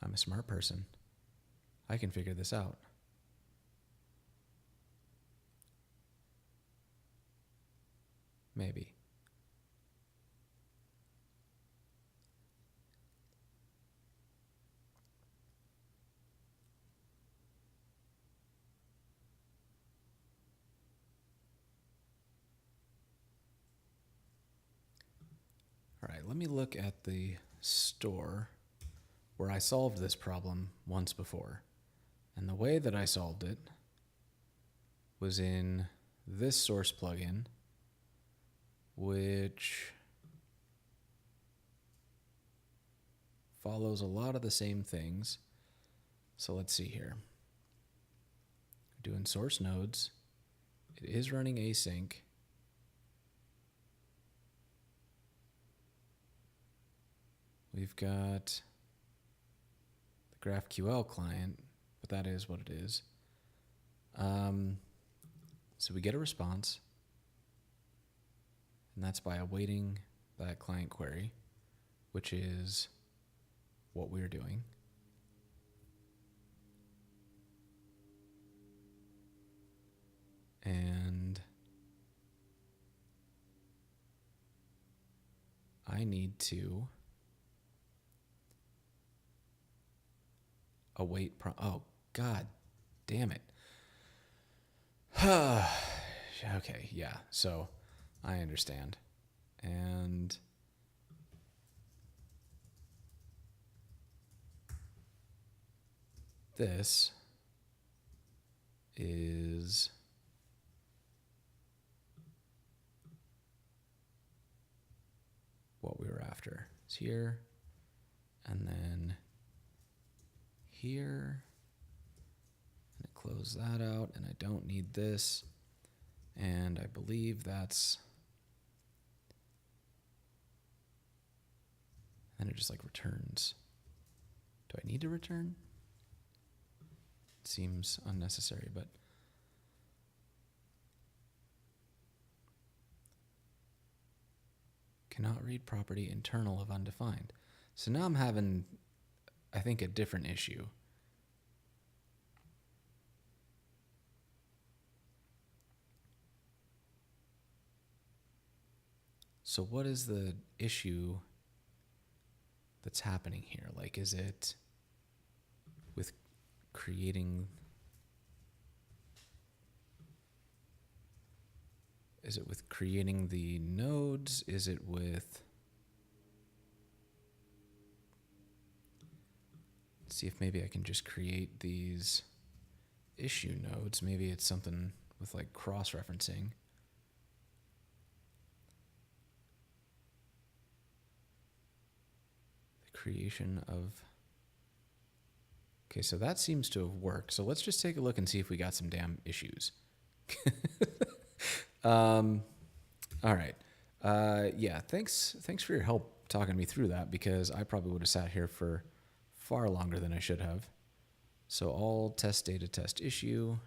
I'm a smart person. I can figure this out. Maybe. All right, let me look at the store where I solved this problem once before. And the way that I solved it was in this source plugin, which follows a lot of the same things. So let's see here. Doing SourceNodes. It is running async. We've got the GraphQL client, but that is what it is. So we get a response, and that's by awaiting that client query, which is what we're doing. And I need to await oh, God damn it. Okay, yeah, so I understand. And this is what we were after. It's here, and then here, and I close that out, and I don't need this, and I believe that's, and it just like returns. Do I need to return? It seems unnecessary, but cannot read property internal of undefined. So now I'm having, I think, a different issue. So what is the issue that's happening here? Like, is it with creating, the nodes? Is it with, let's see if maybe I can just create these issue nodes. Maybe it's something with like cross-referencing. The creation of, okay, so that seems to have worked. So let's just take a look and see if we got some damn issues. All right. Yeah, thanks for your help talking me through that, because I probably would have sat here for far longer than I should have. So all test data test issue.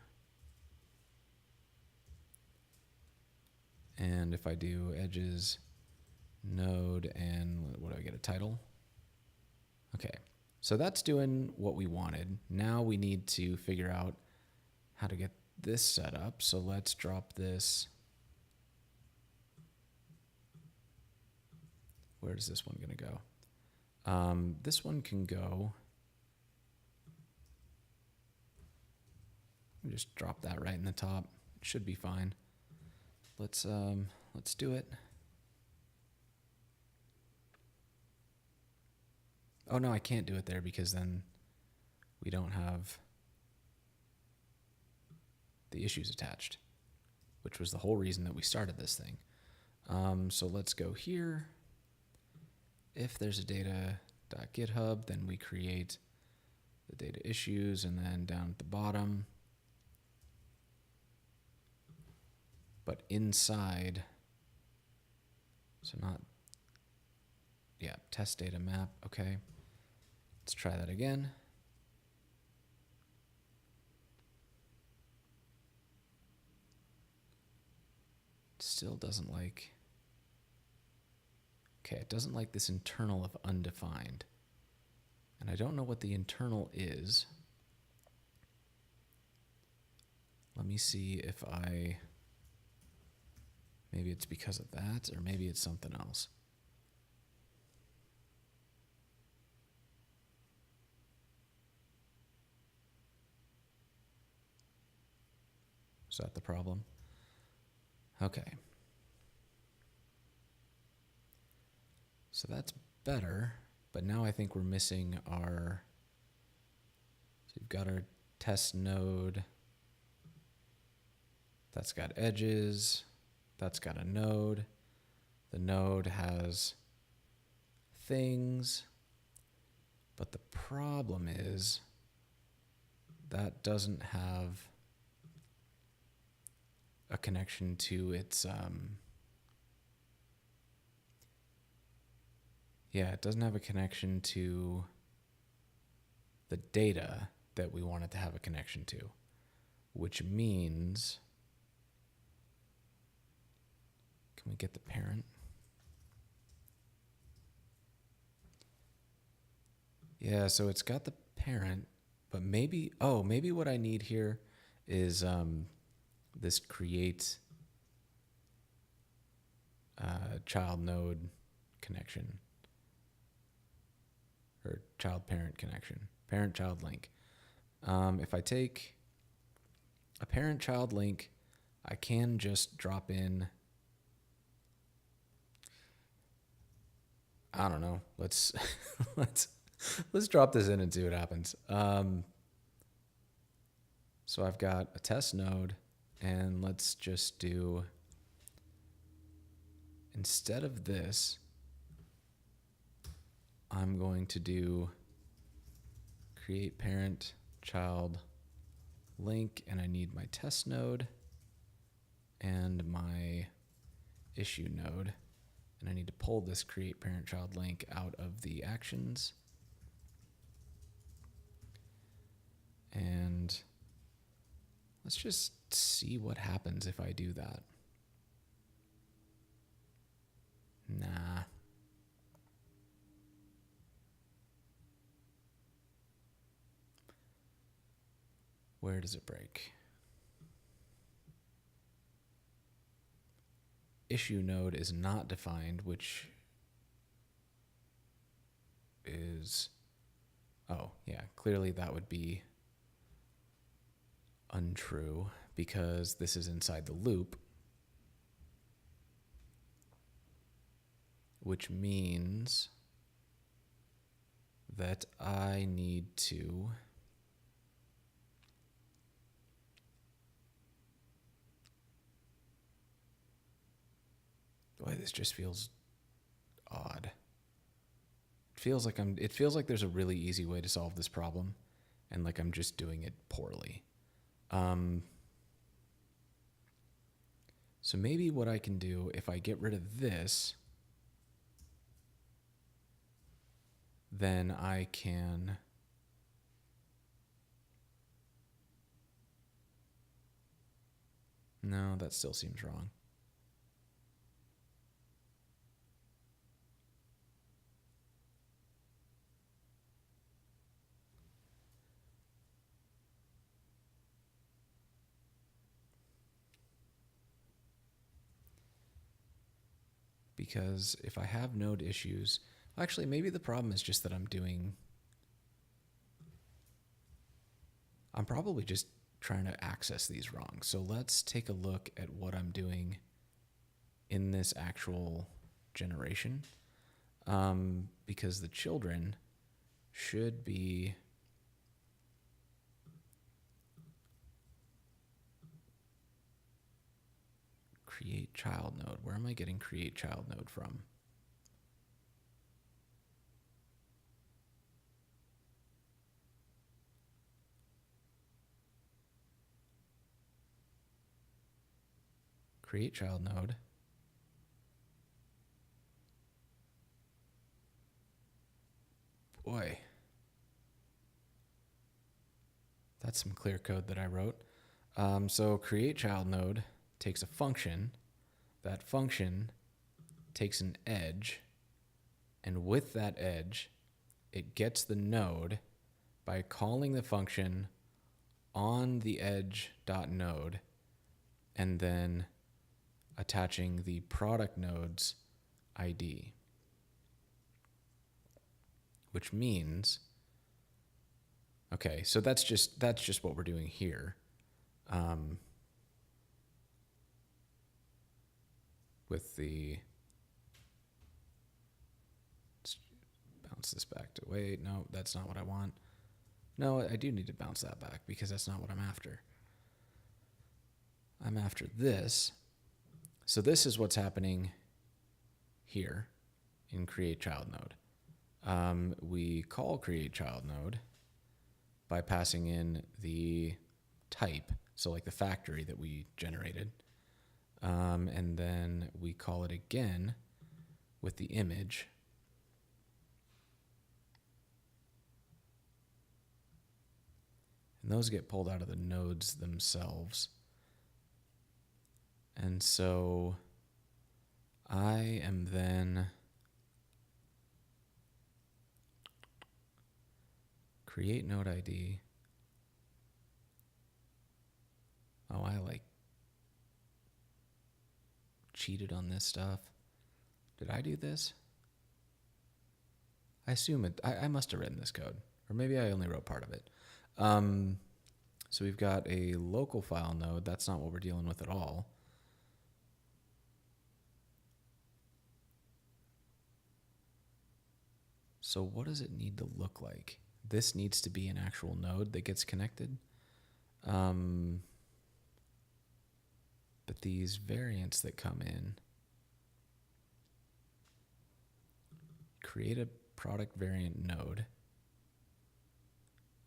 And if I do edges, node, and what do I get, a title? Okay, so that's doing what we wanted. Now we need to figure out how to get this set up. So let's drop this. Where's this one going to go? This one can go. Just drop that right in the top. It should be fine. Let's do it. Oh no, I can't do it there because then we don't have the issues attached, which was the whole reason that we started this thing. So let's go here. If there's a data.github, then we create the data issues, and then down at the bottom, but inside, so not, yeah, test data map. Okay, let's try that again. It still doesn't like, okay, it doesn't like this internal of undefined. And I don't know what the internal is. Let me see if maybe it's because of that, or maybe it's something else. Is that the problem? Okay. So that's better, but now I think we're missing our, so we've got our test node. That's got edges. That's got a node. The node has things, but the problem is that doesn't have a connection to its, it doesn't have a connection to the data that we want it to have a connection to, which means, can we get the parent? Yeah, so it's got the parent, but maybe what I need here is this create child node connection, or child parent connection, parent child link. If I take a parent child link, I can just drop in, I don't know, let's let's drop this in and see what happens. So I've got a test node, and let's just do, instead of this, I'm going to do create parent child link, and I need my test node and my issue node, and I need to pull this create parent child link out of the actions. And let's just see what happens if I do that. Nah. Where does it break? Issue node is not defined, which is, oh yeah, clearly that would be untrue because this is inside the loop, which means that I need to boy, this just feels odd. It feels like there's a really easy way to solve this problem, and like I'm just doing it poorly. So maybe what I can do, if I get rid of this, then I can no, that still seems wrong. Because if I have node issues, actually maybe the problem is just that I'm probably just trying to access these wrong. So let's take a look at what I'm doing in this actual generation, because the children should be create child node. Where am I getting create child node from? Create child node. Boy, that's some clear code that I wrote. So create child node takes a function. That function takes an edge, and with that edge, it gets the node by calling the function on the edge.node and then attaching the product node's ID, which means, okay, so that's just what we're doing here. With the bounce this back to, wait, no, that's not what I want. No, I do need to bounce that back because that's not what I'm after. I'm after this. So this is what's happening here in create child node. We call create child node by passing in the type, so like the factory that we generated. And then we call it again with the image. And those get pulled out of the nodes themselves. And so I am then create node ID. Oh, I like cheated on this stuff. Did I do this? I assume it, I must have written this code, or maybe I only wrote part of it. So we've got a local file node. That's not what we're dealing with at all. So what does it need to look like? This needs to be an actual node that gets connected. But these variants that come in, create a product variant node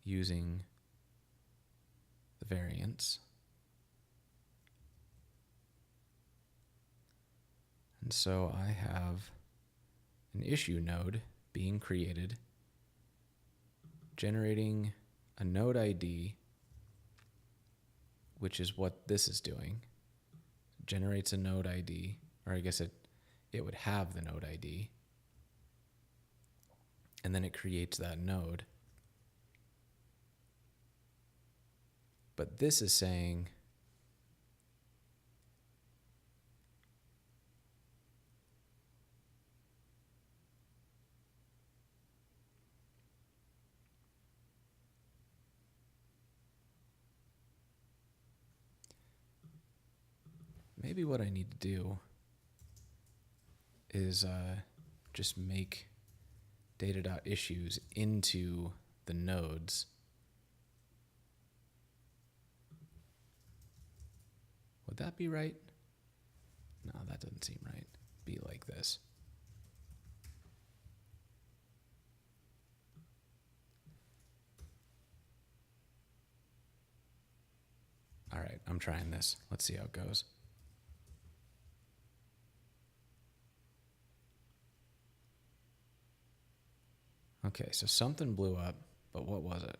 using the variants. And so I have an issue node being created, generating a node ID, which is what this is doing. It generates a node ID, or I guess it would have the node ID, and then it creates that node. But this is saying maybe what I need to do is just make data.issues into the nodes. Would that be right? No, that doesn't seem right. Be like this. All right, I'm trying this. Let's see how it goes. Okay, so something blew up, but what was it?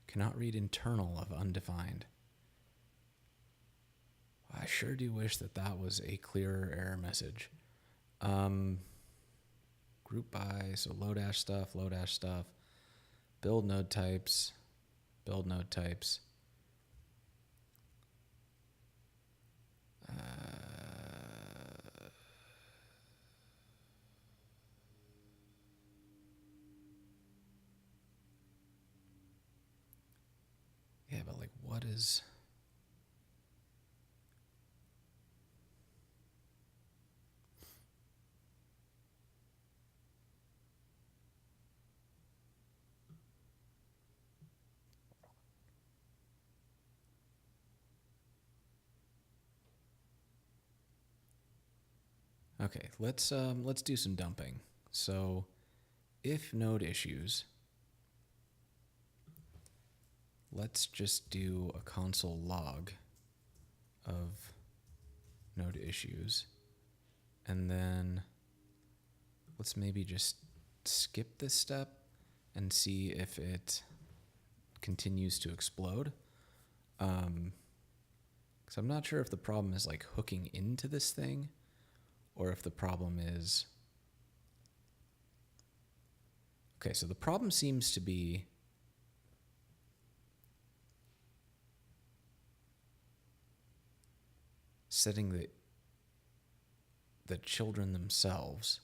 Cannot read internal of undefined. I sure do wish that that was a clearer error message. Group by, so Lodash stuff, build node types, yeah, but like what is... Okay, let's do some dumping. So if node issues, let's just do a console log of node issues, and then let's maybe just skip this step and see if it continues to explode. Because I'm not sure if the problem is like hooking into this thing, or if the problem is... Okay, so the problem seems to be setting the children themselves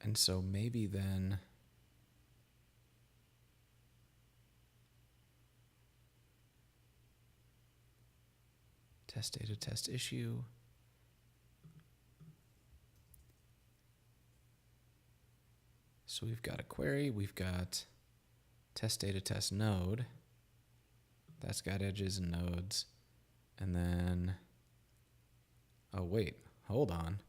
And so maybe then test data, test issue. So we've got a query, we've got test data, test node. That's got edges and nodes. And then, oh wait, hold on.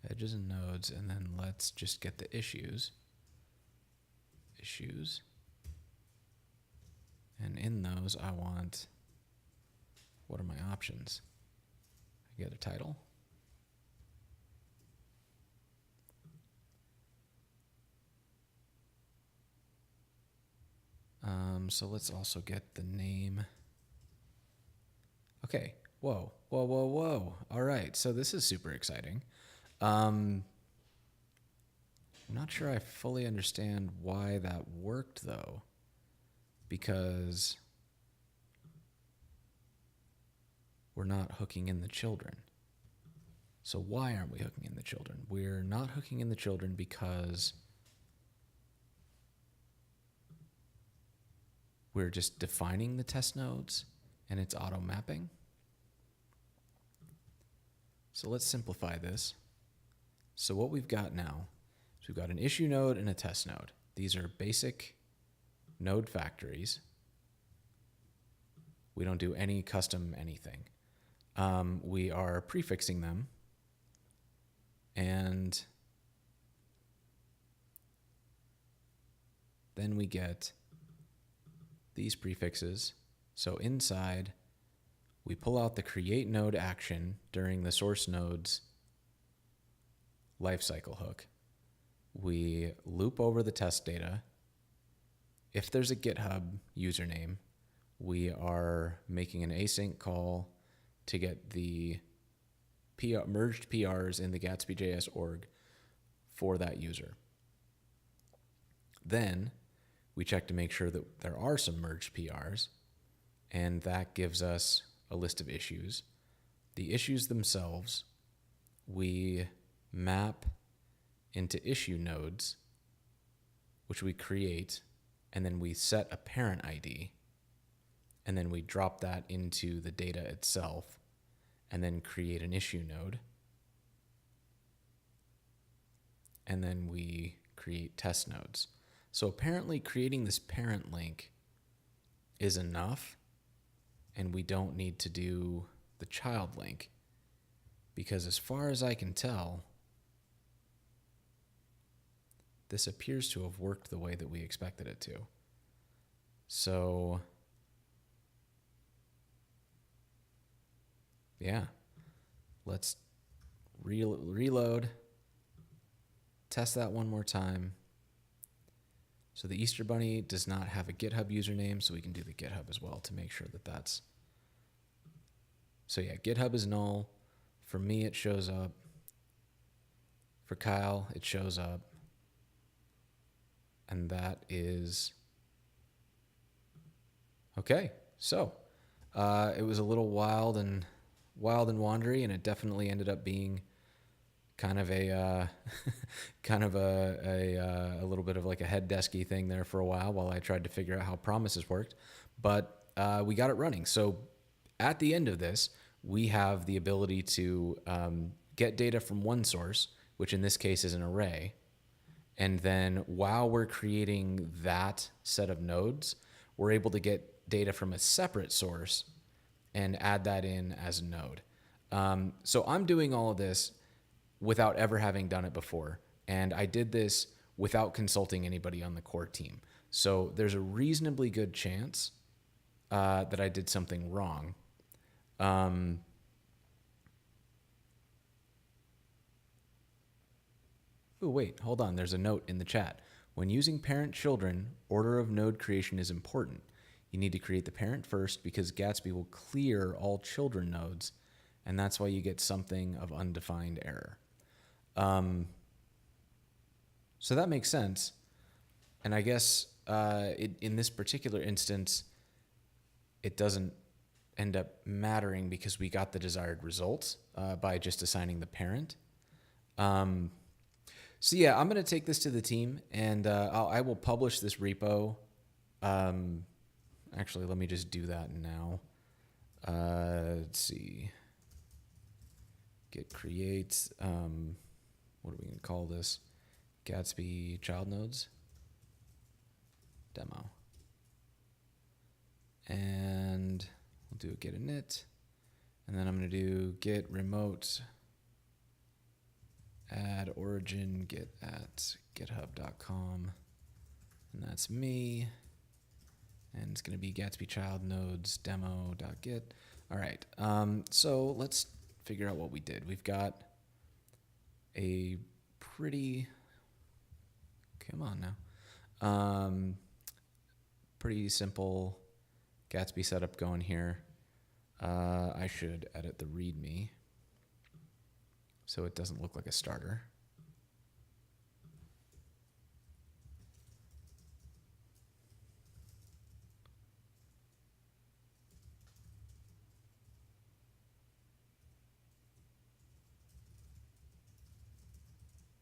Edges and nodes, and then let's just get the issues. Issues. And in those, I want, what are my options? I get a title. So let's also get the name. Okay, whoa. All right, so this is super exciting. I'm not sure I fully understand why that worked though, because we're not hooking in the children. So why aren't we hooking in the children? We're not hooking in the children because we're just defining the test nodes and it's auto mapping. So let's simplify this. So what we've got now is we've got an issue node and a test node. These are basic node factories. We don't do any custom anything. We are prefixing them, and then we get these prefixes. So inside, we pull out the create node action during the SourceNodes lifecycle hook. We loop over the test data. If there's a GitHub username, we are making an async call to get the merged PRs in the GatsbyJS org for that user. Then we check to make sure that there are some merged PRs, and that gives us a list of issues. The issues themselves, we map into issue nodes, which we create, and then we set a parent ID, and then we drop that into the data itself, and then create an issue node. And then we create test nodes. So apparently creating this parent link is enough, and we don't need to do the child link, because as far as I can tell, this appears to have worked the way that we expected it to. So yeah, let's reload, test that one more time. So the Easter Bunny does not have a GitHub username, so we can do the GitHub as well to make sure that that's. So yeah, GitHub is null. For me, it shows up. For Kyle, it shows up. And that is okay. So it was a little wild and wandery, and it definitely ended up being kind of a a little bit of like a head desky thing there for a while I tried to figure out how promises worked, but we got it running. So at the end of this, we have the ability to get data from one source, which in this case is an array. And then while we're creating that set of nodes, we're able to get data from a separate source and add that in as a node. So I'm doing all of this without ever having done it before. And I did this without consulting anybody on the core team. So there's a reasonably good chance that I did something wrong. Oh, wait, hold on. There's a note in the chat. When using parent-children, order of node creation is important. You need to create the parent first because Gatsby will clear all children nodes, and that's why you get something of undefined error. So that makes sense. And I guess in this particular instance, it doesn't end up mattering because we got the desired results by just assigning the parent. So yeah, I'm going to take this to the team, and I will publish this repo. Actually, let me just do that now. Let's see. Git create. What are we going to call this? Gatsby child nodes demo. And we'll do a git init. And then I'm going to do git remote add origin git at github.com. And that's me. And it's going to be Gatsby child nodes demo.git. All right. So let's figure out what we did. We've got a pretty, come on now, pretty simple Gatsby setup going here. I should edit the README so it doesn't look like a starter.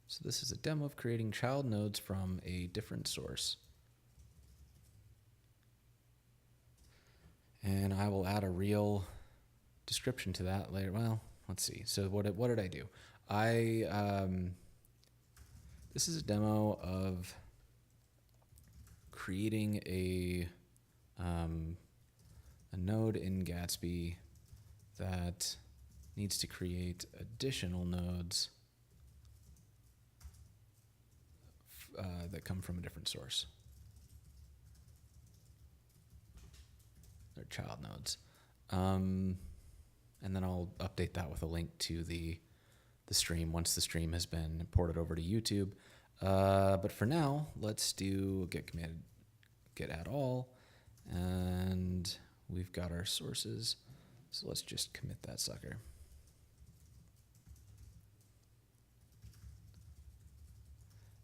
So this is a demo of creating child nodes from a different source. And I will add a real description to that later. Well, let's see. So what did I do? This is a demo of creating a node in Gatsby that needs to create additional nodes that come from a different source. They're child nodes. And then I'll update that with a link to the stream once the stream has been ported over to YouTube. But for now, let's do git commit, git add all, and we've got our sources. So let's just commit that sucker.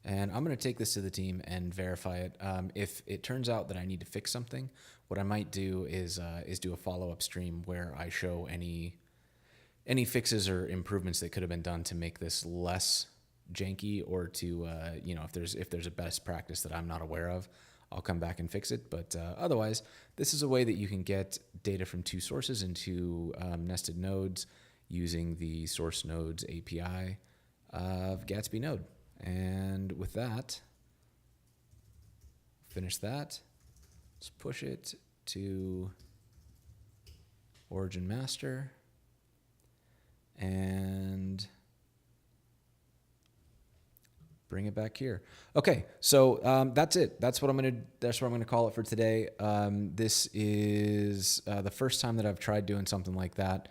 And I'm going to take this to the team and verify it. If it turns out that I need to fix something, what I might do is do a follow-up stream where I show any fixes or improvements that could have been done to make this less janky, or to if there's a best practice that I'm not aware of, I'll come back and fix it. But otherwise, this is a way that you can get data from two sources into nested nodes using the SourceNodes API of Gatsby Node. And with that, finish that. Let's push it to origin master, and bring it back here. Okay, so that's it. That's what I'm gonna call it for today. This is the first time that I've tried doing something like that,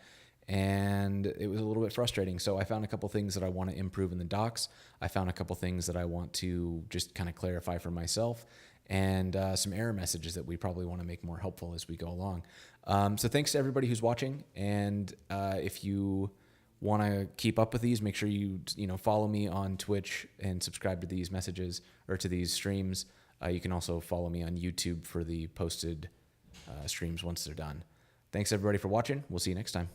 and it was a little bit frustrating. So I found a couple things that I want to improve in the docs. I found a couple things that I want to just kind of clarify for myself, and some error messages that we probably want to make more helpful as we go along. So thanks to everybody who's watching, and if you want to keep up with these, make sure you follow me on Twitch and subscribe to these messages or to these streams. You can also follow me on YouTube for the posted streams once they're done. Thanks everybody for watching. We'll see you next time.